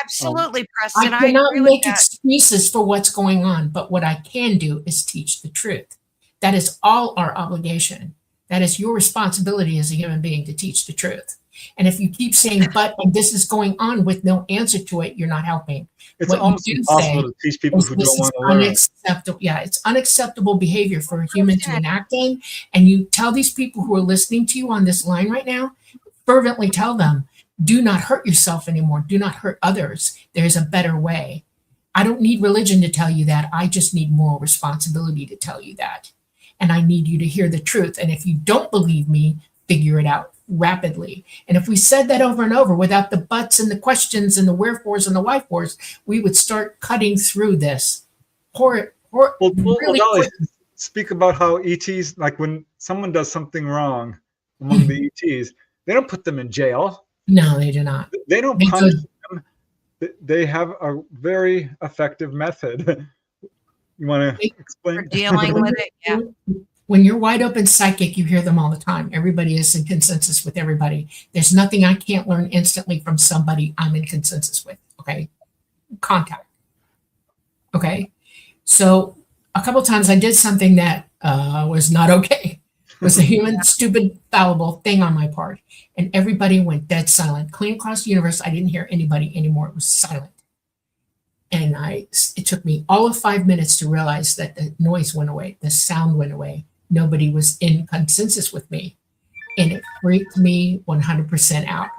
Absolutely, Preston. I cannot agree with make that. excuses for what's going on, but what I can do is teach the truth. That is all our obligation. That is your responsibility as a human being to teach the truth. And if you keep saying, but, and this is going on with no answer to it, you're not helping. It's What you almost do impossible say to teach people who This don't is want to learn. unacceptable. Yeah, it's unacceptable behavior for a human to enact in. And you tell these people who are listening to you on this line right now, fervently tell them, do not hurt yourself anymore. Do not hurt others. There's a better way. I don't need religion to tell you that. I just need moral responsibility to tell you that. And I need you to hear the truth. And if you don't believe me, figure it out. rapidly. And if we said that over and over without the buts and the questions and the wherefores and the whyfores, we would start cutting through this. Really Dolly, quick. speak about how ETs, like when someone does something wrong among the ETs, they don't put them in jail. No, they do not. They don't They punish could. them. They have a very effective method. You want to For explain? dealing with it. Yeah. When you're wide open psychic, you hear them all the time. Everybody is in consensus with everybody. There's nothing I can't learn instantly from somebody I'm in consensus with. Okay. Contact. Okay. So a couple of times I did something that was not okay. It was a human, stupid, fallible thing on my part. And everybody went dead silent. Clean across the universe. I didn't hear anybody anymore. It was silent. And it took me all of 5 minutes to realize that the noise went away. The sound went away. Nobody was in consensus with me. And it freaked me 100% out.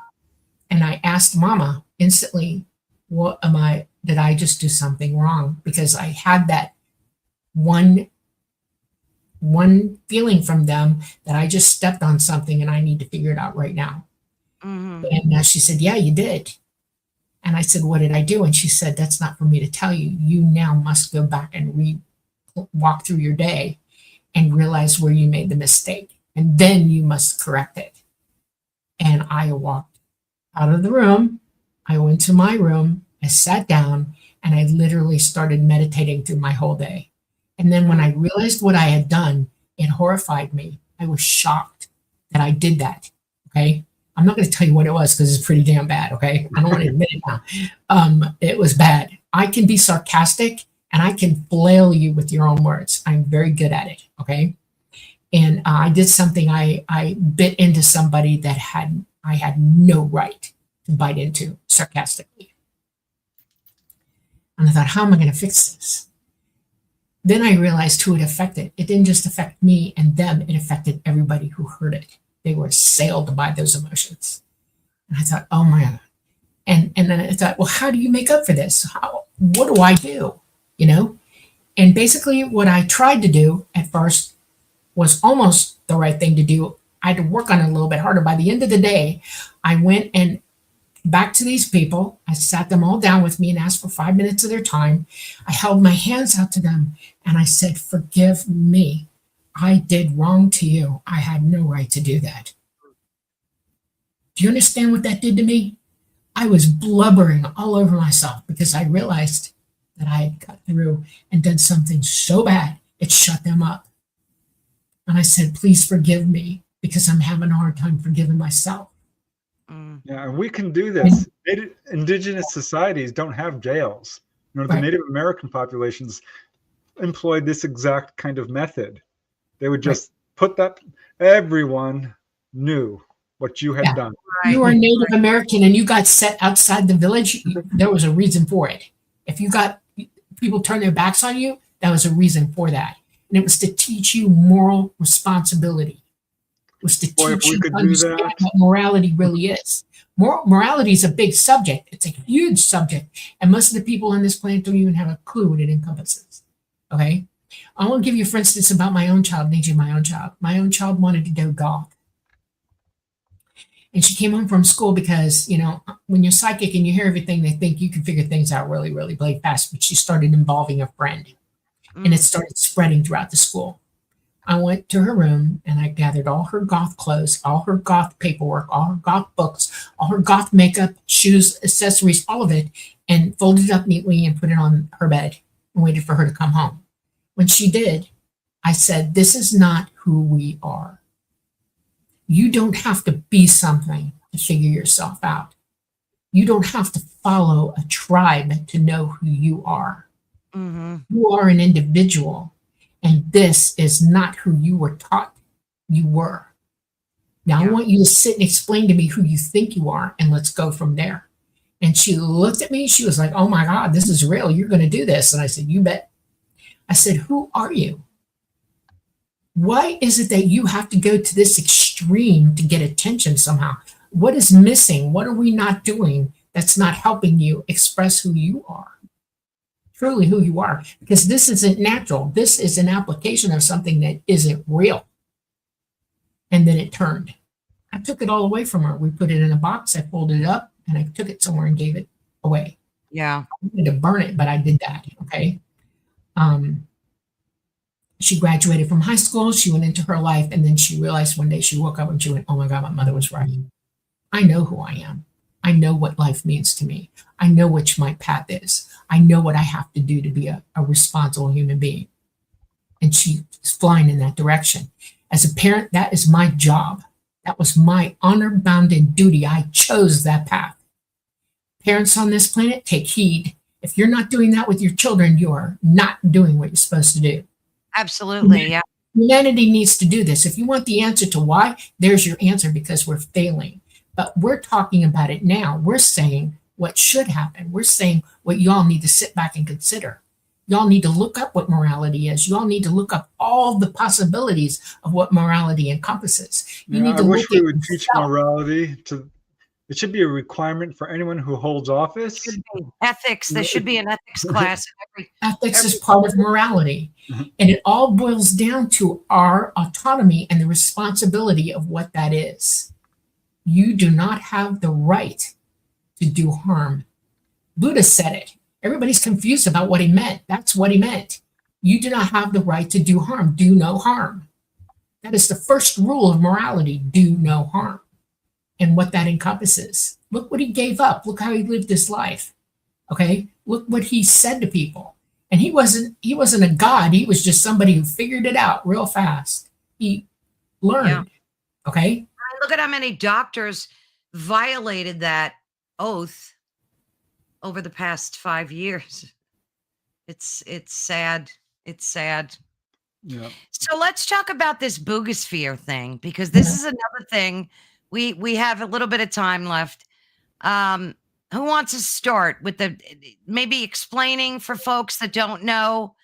And I asked Mama instantly, did I just do something wrong? Because I had that one feeling from them that I just stepped on something and I need to figure it out right now. And she said, yeah, you did. And I said, what did I do? And she said, that's not for me to tell you. You now must go back and walk through your day and realize where you made the mistake. And then you must correct it. And I walked out of the room. I went to my room. I sat down and I literally started meditating through my whole day. And then when I realized what I had done, it horrified me. I was shocked that I did that. Okay. I'm not going to tell you what it was because it's pretty damn bad. Okay. I don't want to admit it now. It was bad. I can be sarcastic and I can flail you with your own words. I'm very good at it. Okay. And I did something. I bit into somebody that I had no right to bite into sarcastically. And I thought, how am I going to fix this? Then I realized who it affected. It didn't just affect me and them. It affected everybody who heard it. They were assailed by those emotions. And I thought, oh my God. And then I thought, well, how do you make up for this? What do I do? You know? And basically what I tried to do at first was almost the right thing to do. I had to work on it a little bit harder. By the end of the day, I went and back to these people. I sat them all down with me and asked for 5 minutes of their time. I held my hands out to them and I said, forgive me. I did wrong to you. I had no right to do that. Do you understand what that did to me? I was blubbering all over myself because I realized that I had cut through and done something so bad, it shut them up. And I said, please forgive me because I'm having a hard time forgiving myself. Yeah, and we can do this. Indigenous societies don't have jails. You know, the Native American populations employed this exact kind of method. They would just put that, everyone knew what you had done. You are Native American and you got set outside the village, there was a reason for it. If you got people turn their backs on you, that was a reason for that. And it was to teach you moral responsibility. It was to teach you to understand what morality really is. Morality is a big subject. It's a huge subject. And most of the people on this planet don't even have a clue what it encompasses. Okay? I want to give you, for instance, about my own child, my own child. My own child wanted to go goth. And she came home from school because, you know, when you're psychic and you hear everything, they think you can figure things out really, really, really fast. But she started involving a friend. And it started spreading throughout the school. I went to her room and I gathered all her goth clothes, all her goth paperwork, all her goth books, all her goth makeup, shoes, accessories, all of it, and folded it up neatly and put it on her bed and waited for her to come home. When she did, I said, this is not who we are. You don't have to be something to figure yourself out. You don't have to follow a tribe to know who you are. You are an individual, and this is not who you were taught you were. Now I want you to sit and explain to me who you think you are, and let's go from there. And she looked at me. She was like, oh my God, this is real. You're going to do this. And I said, you bet. I said, who are you? Why is it that you have to go to this extreme to get attention somehow? What is missing? What are we not doing that's not helping you express who you are? Truly who you are, because this isn't natural. This is an application of something that isn't real. And then it turned. I took it all away from her. We put it in a box, I folded it up, and I took it somewhere and gave it away. Yeah. I wanted to burn it, but I did that. Okay. Um, she graduated from high school. She went into her life, and then she realized one day she woke up and she went, "Oh my God, my mother was right. I know who I am. I know what life means to me. I know which my path is. I know what I have to do to be a responsible human being." And she's flying in that direction. As a parent, that is my job. That was my honor bounden duty. I chose that path. Parents on this planet, take heed. If you're not doing that with your children, you are not doing what you're supposed to do. Absolutely. Yeah. Humanity needs to do this. If you want the answer to why, there's your answer, because we're failing. But we're talking about it now. We're saying what should happen. We're saying what y'all need to sit back and consider. Y'all need to look up what morality is. Y'all need to look up all the possibilities of what morality encompasses. You need I to wish look we at would teach yourself. morality to. It should be a requirement for anyone who holds office. Should be. Ethics. There should be an ethics class in Ethics every is part of morality. And it all boils down to our autonomy and the responsibility of what that is. You do not have the right to do harm. Buddha said it. Everybody's confused about what he meant. That's what he meant. You do not have the right to do harm. Do no harm. That is the first rule of morality. Do no harm. And what that encompasses. Look what he gave up. Look how he lived his life. Okay? Look what he said to people. And he wasn't a god. He was just somebody who figured it out real fast. He learned. Yeah. Okay? Look at how many doctors violated that oath over the past 5 years. It's sad. It's sad. Yeah. So let's talk about this Bugasphere thing, because this is another thing. We have a little bit of time left. Who wants to start with maybe explaining for folks that don't know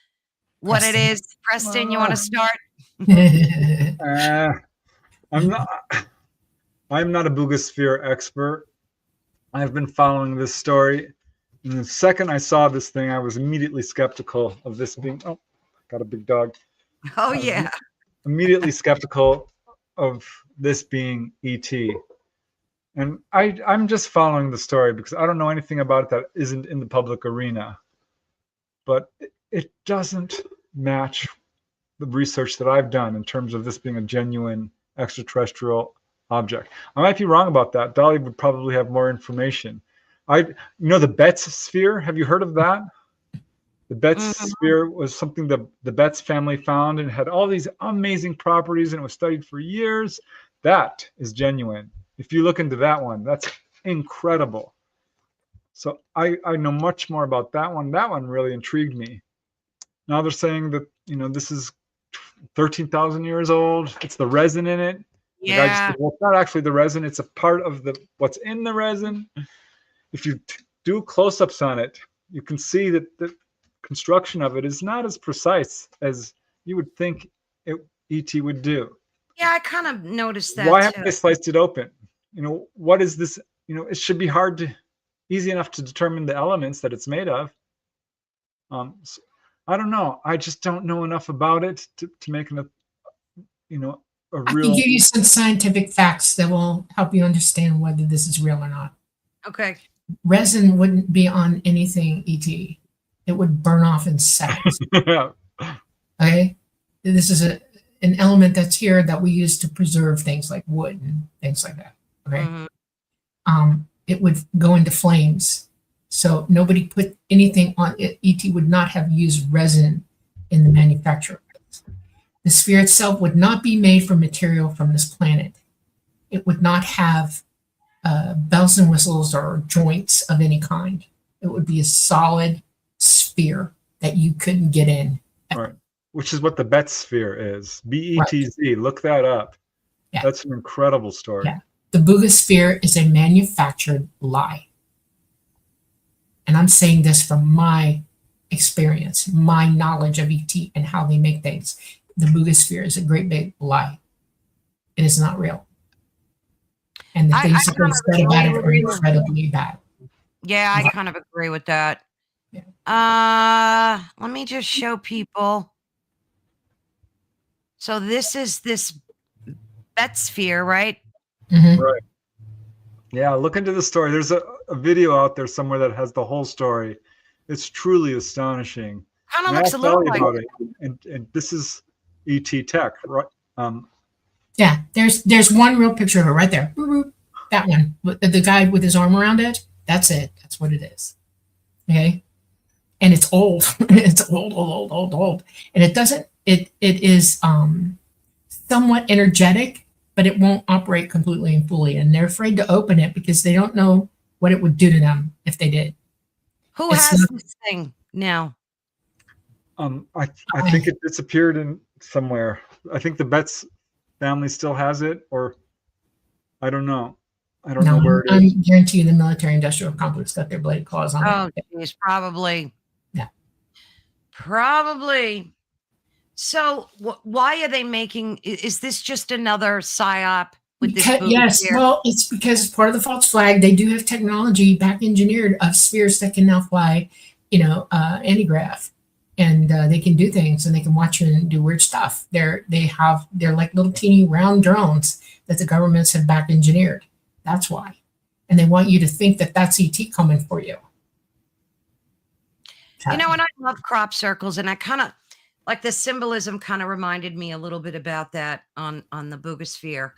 what it is? Preston, you want to start? I'm not a Bugasphere expert. I've been following this story. And the second I saw this thing, I was immediately skeptical of this being. Oh, got a big dog. Oh, yeah. Immediately skeptical of this being ET. And I'm just following the story because I don't know anything about it that isn't in the public arena. But it doesn't match the research that I've done in terms of this being a genuine extraterrestrial object. I might be wrong about that. Dolly would probably have more information. The Betts sphere. Have you heard of that? The Betts sphere was something that the Betts family found and had all these amazing properties, and it was studied for years. That is genuine. If you look into that one, that's incredible. So I know much more about that one. That one really intrigued me. Now they're saying that, this is 13,000 years old. It's the resin in it. The guy just said, well, it's not actually the resin. It's a part of what's in the resin. If you do close-ups on it, you can see that the construction of it is not as precise as you would think ET would do. Yeah, I kind of noticed that. Why haven't they sliced it open? What is this? It should be easy enough to determine the elements that it's made of. So, I don't know. I just don't know enough about it to make a real. I can give you some scientific facts that will help you understand whether this is real or not. Okay. Resin wouldn't be on anything ET. It would burn off in seconds. Okay? This is an element that's here that we use to preserve things like wood and things like that. Okay? It would go into flames. So nobody put anything on it. ET would not have used resin in the manufacture. The sphere itself would not be made from material from this planet. It would not have bells and whistles or joints of any kind. It would be a solid sphere that you couldn't get in. Right. Which is what the Betts sphere is. BETZ. Right. Look that up. Yeah. That's an incredible story. Yeah. The Bugasphere is a manufactured lie. And I'm saying this from my experience, my knowledge of ET and how they make things. The Bugasphere is a great big lie. It is not real. And the things that they said about it are incredibly bad. Yeah, I kind of agree with that. Yeah. Let me just show people. So this is this Betts sphere, right? Mhm. Right. Yeah, look into the story. There's a video out there somewhere that has the whole story. It's truly astonishing. Kind of And I looks a asked little Dolly like about it, and this is ET tech, right? Um, Yeah, there's one real picture of it right there. Boop, boop. That one, with the guy with his arm around it. That's it. That's what it is. Okay, and it's old. It's old, and it doesn't. It is somewhat energetic, but it won't operate completely and fully. And they're afraid to open it because they don't know what it would do to them if they did. who It's has not. this thing now? I think it disappeared in somewhere. I think the Betts family still has it, or I don't know. I don't know No, where it is. I'm guarantee you the military-industrial complex got their blade claws on Oh, it. geez, probably. Yeah. Probably. So why are they making, is this just another psyop with this Buga Yes, sphere? well, it's because it's part of the false flag. They do have technology back engineered of spheres that can now fly, anti-grav, and they can do things and they can watch you and do weird stuff. They're like little teeny round drones that the governments have back engineered. That's why, and they want you to think that that's ET coming for you. And I love crop circles, and I kind of like the symbolism kind of reminded me a little bit about that on the Buga sphere.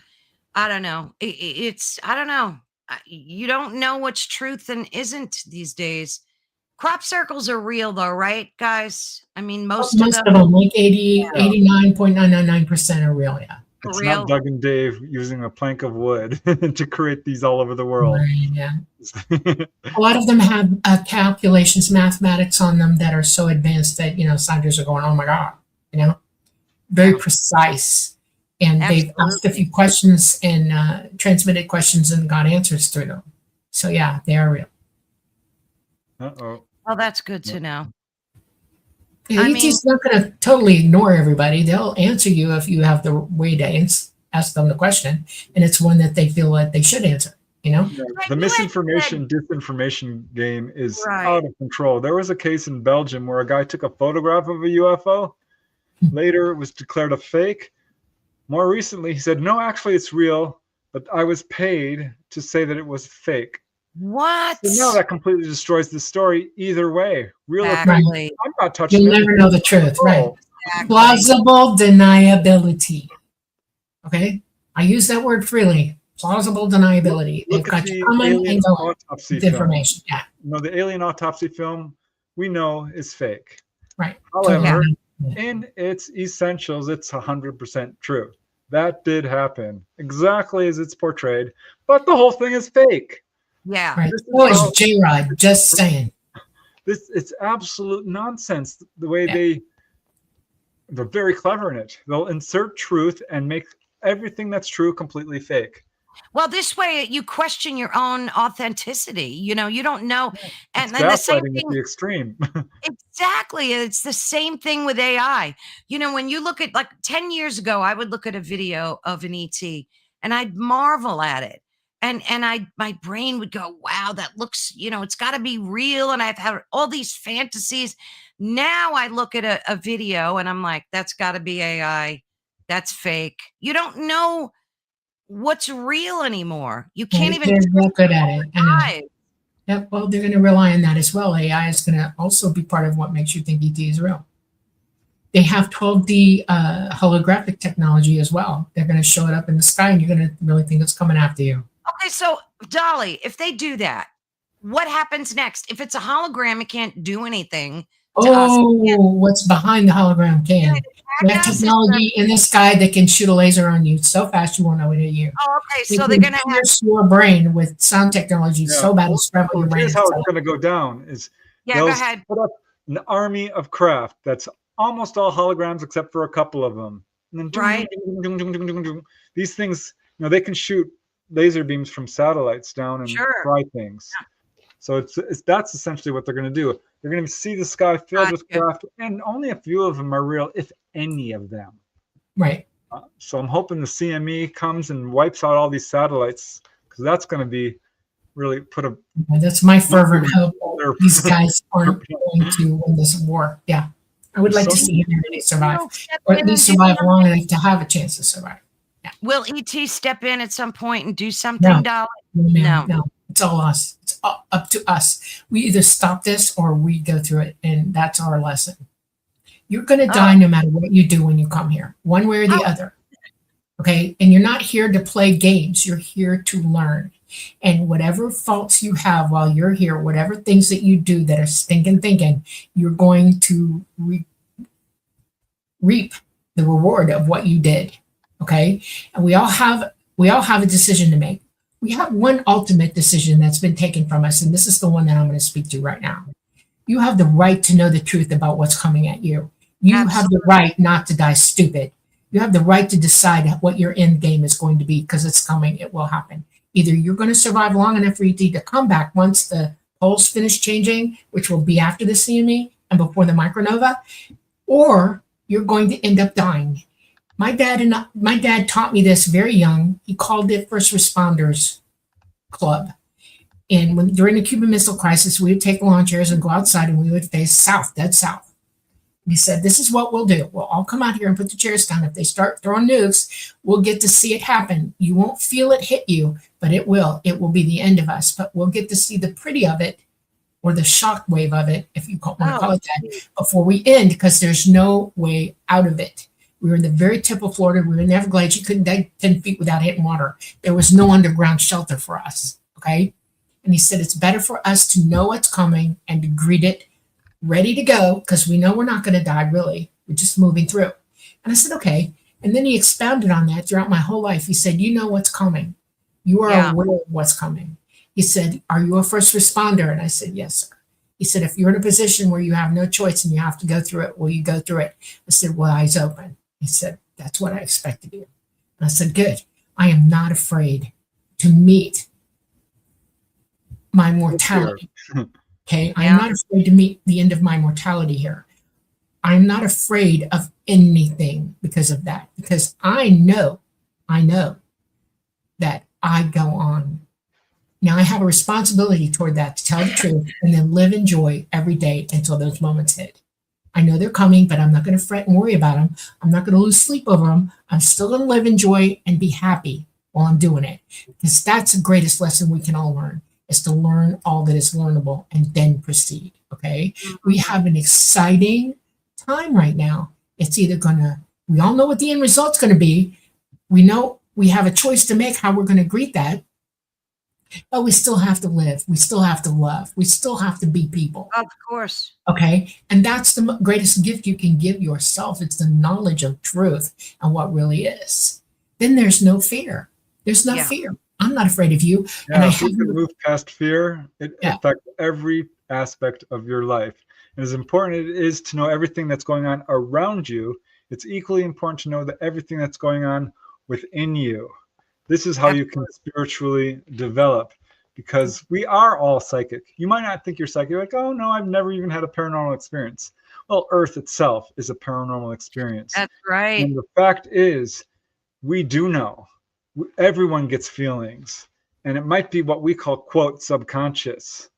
I don't know. It's I don't know. You don't know what's truth and isn't these days. Crop circles are real though, right, guys? I mean, most of them like 89.999% are real. Yeah. are It's real. not Doug and Dave using a plank of wood to create these all over the world. Right, yeah. A lot of them have calculations, mathematics on them that are so advanced that scientists are going, "Oh my god!" Very Yeah. precise, and they've asked a few questions and transmitted questions and got answers through them. So yeah, they are real. Uh-oh. Well, that's good to know. Yeah, I ET's not going to totally ignore everybody. They'll answer you if you have the way to ask them the question, and it's one that they feel that they should answer. Yeah, the misinformation, disinformation game is out of control. There was a case in Belgium where a guy took a photograph of a UFO. Later, it was declared a fake. More recently, he said, "No, actually, it's real, but I was paid to say that it was fake." What? So now that completely destroys the story either way. Real or fake, Exactly. I'm not touching You'll it. never know the truth, right? Exactly. Plausible deniability. Okay, I use that word freely. Plausible deniability. They've Look got at you the coming alien and going autopsy with film. information. Yeah, No, the alien autopsy film we know is fake. right. However, Yeah. in its essentials, it's 100% true. That did happen exactly as it's portrayed, but the whole thing is fake. Yeah. Right. So is J-Rod, just saying. It's absolute nonsense. The way they're very clever in it. They'll insert truth and make everything that's true completely fake. Well, this way you question your own authenticity. You don't know. And It's then the same gaslighting thing. at the extreme. Exactly. It's the same thing with AI. When you look at like 10 years ago, I would look at a video of an ET and I'd marvel at it. And my brain would go, wow, that looks, it's got to be real. And I've had all these fantasies. Now I look at a video and I'm like, that's got to be AI. That's fake. You don't know what's real anymore. You can't even. They're real good at it. I know. eyes. Yep. Well, they're going to rely on that as well. AI is going to also be part of what makes you think ET is real. They have 12D holographic technology as well. They're going to show it up in the sky, and you're going to really think it's coming after you. Okay, so Dolly, if they do that, what happens next? If it's a hologram, it can't do anything to us. What's behind the hologram can. They have technology in the sky that can shoot a laser on you so fast you won't know it hit you. Oh, okay, so they're going to pierce your brain with sound technology so bad it's scramble your brain. Here's how it's going to go down: is go ahead. Put up an army of craft that's almost all holograms except for a couple of them, and then these things, they can shoot laser beams from satellites down and fry things. Yeah. So that's essentially what they're going to do. They're going to see the sky filled with craft, and only a few of them are real, if any of them. Right. So I'm hoping the CME comes and wipes out all these satellites, because that's going to be really put a. That's my fervent hope. These guys aren't going to win this war. Yeah, I would like to see humanity survive, or at least survive long enough to have a chance to survive. Will ET step in at some point and do something, No, Dolly? no. It's all us. It's up to us. We either stop this or we go through it, and that's our lesson. You're going to die no matter what you do when you come here, one way or the other. Okay. And you're not here to play games. You're here to learn. And whatever faults you have while you're here, whatever things that you do that are stinking thinking, you're going to reap the reward of what you did. Okay. And we all have a decision to make. We have one ultimate decision that's been taken from us. And this is the one that I'm going to speak to right now. You have the right to know the truth about what's coming at you. You have the right not to die stupid. You have the right to decide what your end game is going to be, because it's coming. It will happen. Either you're going to survive long enough for ET to come back once the poles finish changing, which will be after the CME and before the micronova, or you're going to end up dying. My dad taught me this very young. He called it First Responders Club. And during the Cuban Missile Crisis, we would take lawn chairs and go outside, and we would face south, dead south. He said, this is what we'll do. We'll all come out here and put the chairs down. If they start throwing nukes, we'll get to see it happen. You won't feel it hit you, but it will. It will be the end of us. But we'll get to see the pretty of it, or the shock wave of it, if you want to call it that, before we end, because there's no way out of it. We were in the very tip of Florida. We were in the Everglades. You couldn't dig 10 feet without hitting water. There was no underground shelter for us, okay? And he said, it's better for us to know what's coming and to greet it, ready to go, because we know we're not going to die, really. We're just moving through. And I said, okay. And then he expounded on that throughout my whole life. He said, you know what's coming. You are aware of what's coming. He said, are you a first responder? And I said, yes, sir. He said, if you're in a position where you have no choice and you have to go through it, will you go through it? I said, well, eyes open. He said, that's what I expected you. And I said, good. I am not afraid to meet my mortality. Okay, I'm not afraid to meet the end of my mortality here. I'm not afraid of anything because of that, because I know that I go on. Now I have a responsibility toward that, to tell the truth and then live in joy every day until those moments hit. I know they're coming, but I'm not going to fret and worry about them. I'm not going to lose sleep over them. I'm still going to live in joy and be happy while I'm doing it, because that's the greatest lesson we can all learn, is to learn all that is learnable and then proceed. Okay. We have an exciting time right now. It's either we all know what the end result's going to be. We know we have a choice to make how we're going to greet that, but we still have to live. We still have to love. We still have to be people. Of course. Okay. And that's the greatest gift you can give yourself. It's the knowledge of truth and what really is. Then there's no fear. There's no fear. I'm not afraid of you. Yeah, and if you can move past fear, it affects every aspect of your life. And as important it is to know everything that's going on around you, it's equally important to know that everything that's going on within you. This is how you can spiritually develop, because we are all psychic. You might not think you're psychic. You're like, oh no, I've never even had a paranormal experience. Well, Earth itself is a paranormal experience. That's right. And the fact is, we do know. Everyone gets feelings, and it might be what we call, quote, subconscious.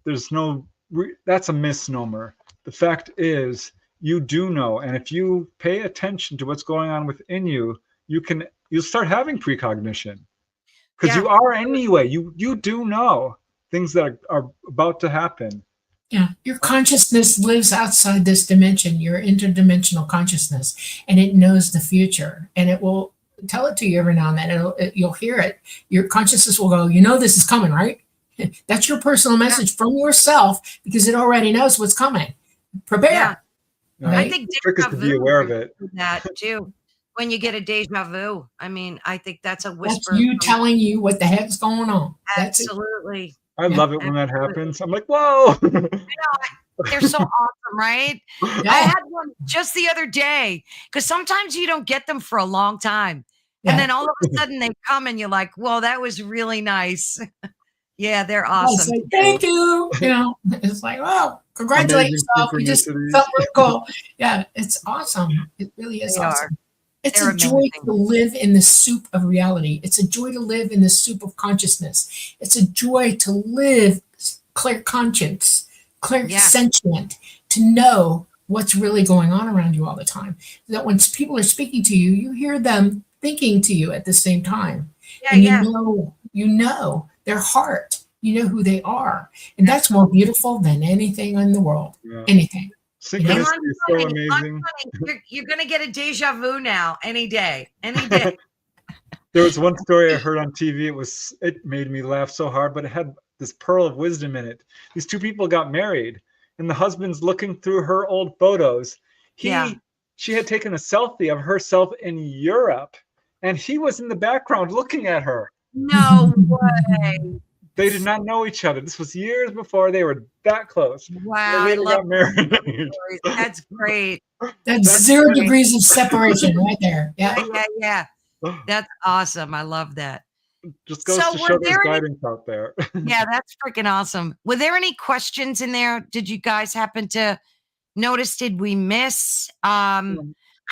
That's a misnomer. The fact is, you do know. And if you pay attention to what's going on within you, you'll start having precognition, because you are anyway. You do know things that are about to happen. Yeah, your consciousness lives outside this dimension, your interdimensional consciousness, and it knows the future, and it will tell it to you every now and then. You'll hear it. Your consciousness will go, this is coming, right? That's your personal message from yourself, because it already knows what's coming. Prepare. Yeah. Right? I think the trick is to be aware of it. That too. When you get a deja vu, I mean, I think that's a whisper. That's you telling you what the heck's going on. Absolutely. I love it when that happens. I'm like, whoa. I know. They're so awesome, right? Yeah. I had one just the other day, because sometimes you don't get them for a long time. And then all of a sudden they come and you're like, well, that was really nice. Yeah, they're awesome. Like, thank you. It's like, oh, congratulate yourself. You just felt really cool. Yeah, it's awesome. It really is awesome. It's a joy to live in the soup of reality. It's a joy to live in the soup of consciousness. It's a joy to live clear conscience, clear sentient, to know what's really going on around you all the time. That when people are speaking to you, you hear them thinking to you at the same time. Yeah, And yeah. you know their heart. You know who they are. And that's more beautiful than anything in the world. Yeah. Anything. Hey, Synchronicity Lunch is so Bunny, Lunch amazing. Bunny, you're going to get a deja vu now, any day, any day. There was one story I heard on TV. It made me laugh so hard, but it had this pearl of wisdom in it. These two people got married, and the husband's looking through her old photos. Yeah. She had taken a selfie of herself in Europe, and he was in the background looking at her. No way. They did not know each other. This was years before they were that close. Wow, They I later love got married. stories. That's great. That's 0 degrees of separation right there. Yeah. Yeah. That's awesome. I love that. Just goes So to were show there's there any- guidance out there. Yeah, that's freaking awesome. Were there any questions in there? Did you guys happen to notice? Did we miss? I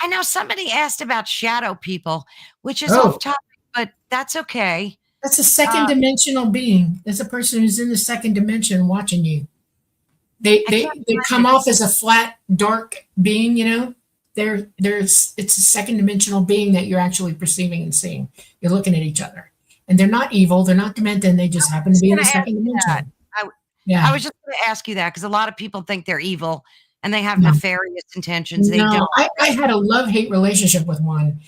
know somebody asked about shadow people, which is off topic, but that's okay. That's a second dimensional being. That's a person who's in the second dimension watching you. They come off as a flat, dark being, you know. It's a second dimensional being that you're actually perceiving and seeing. You're looking at each other. And they're not evil, they're not demented, they just happen to be in the second dimension. I was just going to ask you that because a lot of people think they're evil and they have nefarious intentions. They don't. I had a love-hate relationship with one.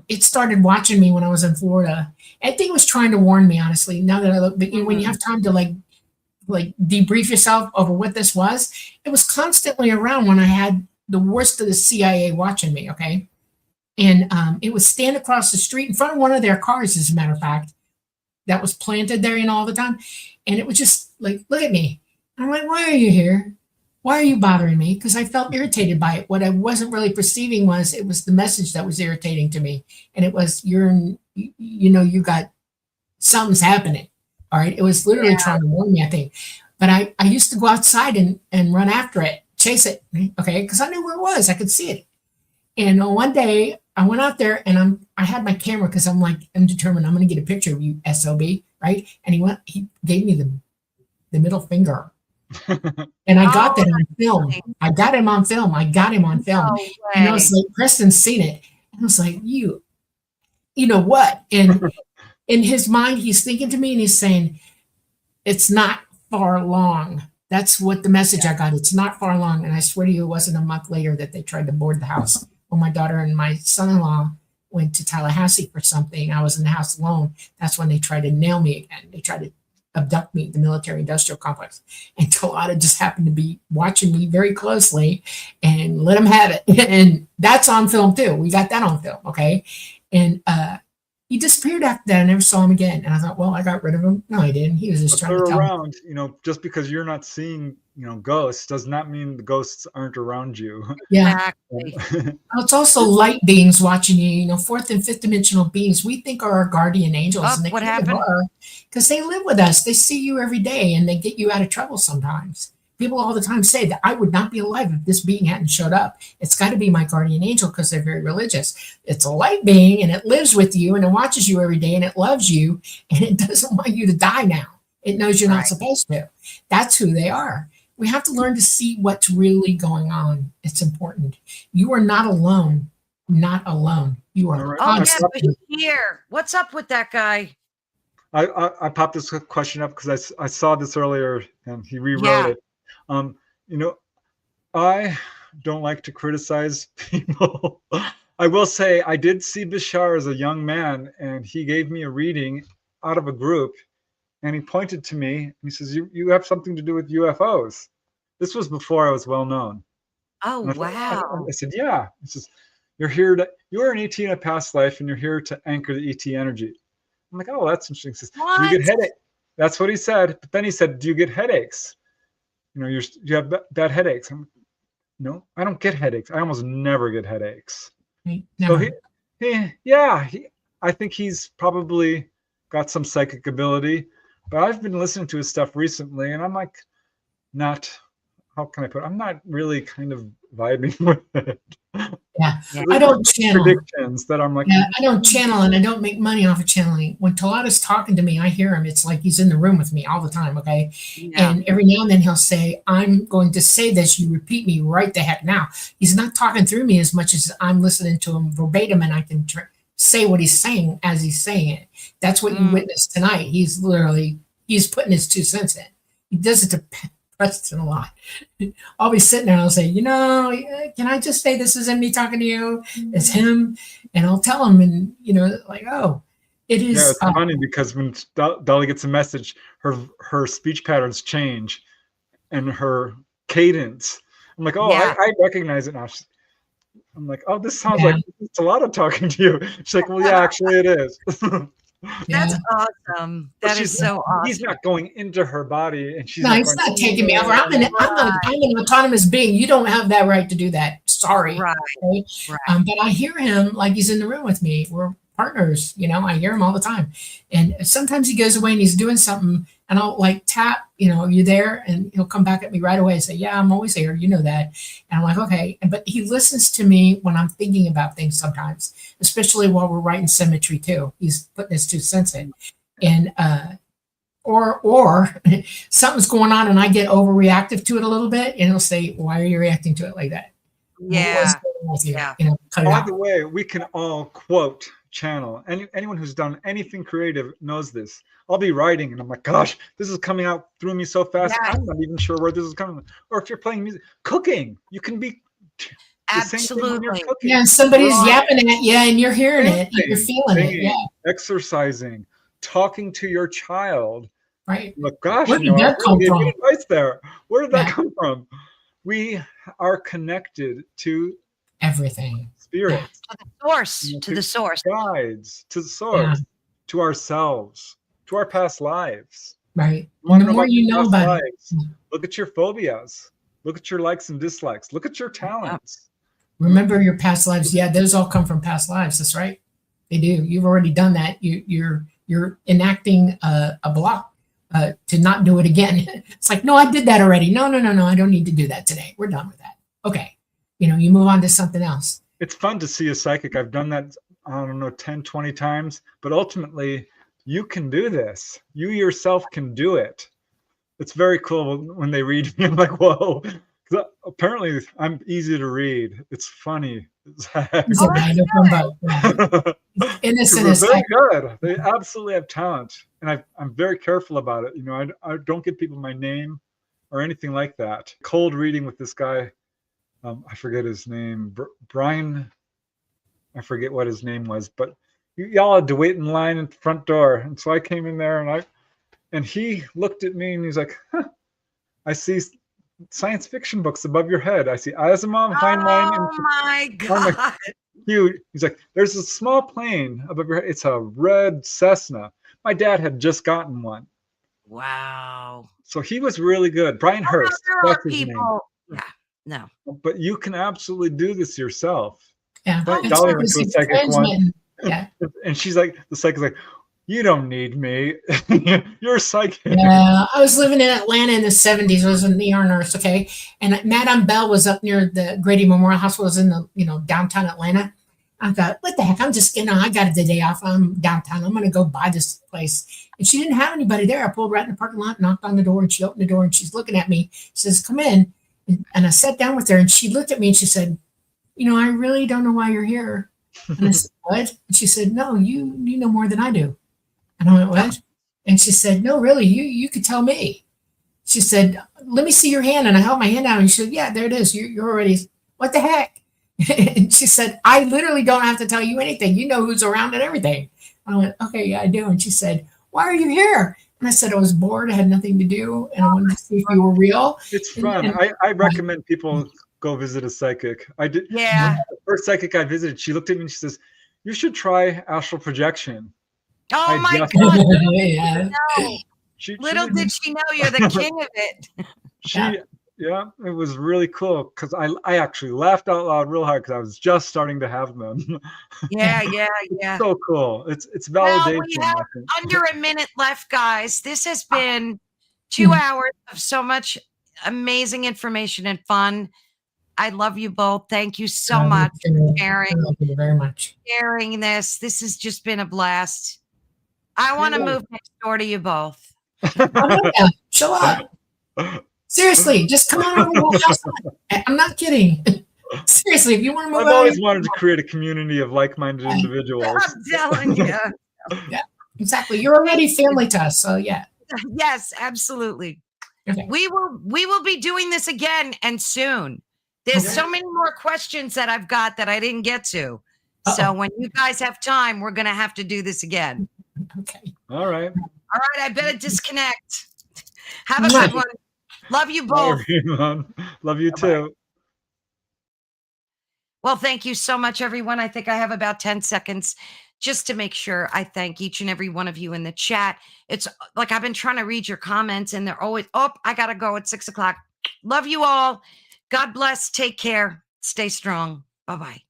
It started watching me when I was in Florida. I think it was trying to warn me, honestly. Now that I look, but when you have time to like debrief yourself over what this was, it was constantly around when I had the worst of the CIA watching me. Okay, and it would stand across the street in front of one of their cars, as a matter of fact, that was planted there, you know, all the time, and it would just like look at me. I'm like, why are you here? Why are you bothering me? Because I felt irritated by it. What I wasn't really perceiving was it was the message that was irritating to me. And it was, you got something's happening. All right. It was literally trying to warn me, I think. But I used to go outside and run after it, chase it. Okay. Because I knew where it was. I could see it. And one day I went out there and I had my camera because I'm determined I'm going to get a picture of you, SOB. Right. And he gave me the middle finger. And I got that on film. I got him on film. No and I was like, Preston's seen it. And I was like, you know what? And in his mind, he's thinking to me and he's saying, it's not far long. That's what the message I got. It's not far long. And I swear to you, it wasn't a month later that they tried to board the house. When my daughter and my son-in-law went to Tallahassee for something, I was in the house alone. That's when they tried to nail me again. They tried to abduct me at the military industrial complex. And Talata just happened to be watching me very closely and let him have it. And that's on film too. We got that on film. Okay. And he disappeared after that. I never saw him again. And I thought, well, I got rid of him. No, I didn't. He was just trying to tell around, me. Just because you're not seeing, ghosts does not mean the ghosts aren't around you. Yeah. Exactly. It's also light beings watching you, fourth and fifth dimensional beings we think are our guardian angels. And they what happened? Because they live with us. They see you every day and they get you out of trouble sometimes. People all the time say that I would not be alive if this being hadn't showed up. It's got to be my guardian angel because they're very religious. It's a light being and it lives with you and it watches you every day and it loves you and it doesn't want you to die now. It knows you're not supposed to. That's who they are. We have to learn to see what's really going on. It's important. You are not alone. Not alone. You are. Oh, yeah, but he's here. What's up with that guy? I popped this question up because I saw this earlier and he rewrote it. I don't like to criticize people. I will say I did see Bashar as a young man and he gave me a reading out of a group and he pointed to me and he says, you have something to do with UFOs. This was before I was well known. Oh, wow. I said, yeah. He says, you're an ET in a past life and you're here to anchor the ET energy. I'm like, oh, that's interesting. He says, do you get headaches? That's what he said. But then he said, do you get headaches? You have bad headaches. I'm like, no, I don't get headaches. I almost never get headaches. Never. So I think he's probably got some psychic ability, but I've been listening to his stuff recently and I'm like, how can I put it? I'm not really kind of vibing with it. Yeah. I don't channel. Predictions that I'm like, I don't channel and I don't make money off of channeling. When Talata's talking to me, I hear him. It's like he's in the room with me all the time. Okay. Yeah. And every now and then he'll say, I'm going to say this. You repeat me right the heck now. He's not talking through me as much as I'm listening to him verbatim and I can say what he's saying as he's saying it. That's what you witnessed tonight. He's putting his 2 cents in. He does it to Preston a lot. I'll be sitting there and I'll say, can I just say this isn't me talking to you? It's him. And I'll tell him, and like, oh, it is. Yeah, it's funny because when Dolly gets a message, her speech patterns change and her cadence. I'm like, oh, yeah. I recognize it now. I'm like, oh, this sounds like it's a lot of talking to you. She's like, well, yeah, actually it is. That's awesome. That is so awesome. He's not going into her body, and she's he's not taking me over. I'm an autonomous being. You don't have that right to do that. Sorry. Right. But I hear him like he's in the room with me. We're partners, I hear him all the time. And sometimes he goes away and he's doing something, and I'll like tap, you there? And he'll come back at me right away and say, yeah, I'm always here. You know that. And I'm like, okay. But he listens to me when I'm thinking about things sometimes, especially while we're writing symmetry too. He's putting his 2 cents in. And, or something's going on and I get overreactive to it a little bit, and he'll say, why are you reacting to it like that? Yeah. By the way, we can all quote channel. Anyone who's done anything creative knows this. I'll be writing and I'm like, gosh, this is coming out through me so fast. Yeah. I'm not even sure where this is coming from. Or if you're playing music, cooking, you can be absolutely. Yeah, somebody's yapping at you and you're hearing it, and you're feeling it. Yeah. Exercising, talking to your child. Right. Look, gosh, where did that come from? Advice there. Where did that come from? We are connected to everything. Spirit. To the source. To the source. Guides. To the source. To ourselves. To our past lives. Right. The more you know about it. Look at your phobias. Look at your likes and dislikes. Look at your talents. Remember your past lives. Yeah, those all come from past lives. That's right. They do. You've already done that. You're enacting a block to not do it again. It's like, no, I did that already. No, I don't need to do that today. We're done with that. Okay. You move on to something else. It's fun to see a psychic. I've done that, 10, 20 times, but ultimately you can do this. You yourself can do it. It's very cool when they read me. I'm like, whoa. Apparently I'm easy to read. It's funny. Innocent is very good. They absolutely have talent. And I'm very careful about it. I don't give people my name or anything like that. Cold reading with this guy. I forget his name. Brian. I forget what his name was, but y'all had to wait in line at the front door. And so I came in there and he looked at me and he's like, huh, I see science fiction books above your head. I see Asimov, Heinlein. Oh my God. Huge. He's like, there's a small plane above your head. It's a red Cessna. My dad had just gotten one. Wow. So he was really good. Brian Hurst. That's his name. Yeah. No. But you can absolutely do this yourself. Yeah. But Dolly went to a psychic one. Yeah. And she's like, the psychic's like, you don't need me. You're a psychic. Yeah, I was living in Atlanta in the 70s. I was an ER nurse, okay? And Madame Bell was up near the Grady Memorial Hospital. Was in the, downtown Atlanta. I thought, what the heck? I'm just, I got the day off. I'm downtown. I'm going to go buy this place. And she didn't have anybody there. I pulled right in the parking lot, knocked on the door, and she opened the door, and she's looking at me. She says, come in. And I sat down with her, and she looked at me, and she said, I really don't know why you're here. And I said, what? And she said, no, you know more than I do. And I went, what? And she said, no, really, you could tell me. She said, let me see your hand. And I held my hand out, and she said, yeah, there it is. You're already, what the heck? And she said, I literally don't have to tell you anything. You know who's around and everything. I went, okay, yeah, I do. And she said, why are you here? And I said, I was bored. I had nothing to do. And I wanted to see if you were real. It's fun. And I recommend people go visit a psychic. I did. Yeah. The first psychic I visited, she looked at me and she says, you should try astral projection. Oh my God. Yeah. Little did she know you're the king of it. Yeah, it was really cool because I actually laughed out loud real hard because I was just starting to have them. Yeah. So cool. It's validation. Well, we have under a minute left, guys. This has been 2 hours of so much amazing information and fun. I love you both. Thank you so much for sharing. Thank you very much. Sharing this. This has just been a blast. I want to move next door to you both. Show up. Seriously, just come on over to my house. I'm not kidding. Seriously, if you want to move I've out, always wanted to create a community of like-minded individuals. I'm telling you. yeah, exactly. You're already family to us, so yeah. Yes, absolutely. Okay. We will be doing this again and soon. There's Okay. so many more questions that I've got that I didn't get to. Uh-oh. So when you guys have time, we're going to have to do this again. Okay. All right. All right, I better disconnect. Have a Mwah. good one. Love you Bye, both. everyone. Love you Bye-bye. too. Well, thank you so much, everyone. I think I have about 10 seconds just to make sure I thank each and every one of you in the chat. It's like I've been trying to read your comments and they're always, oh, I got to go at 6 o'clock. Love you all. God bless. Take care. Stay strong. Bye-bye.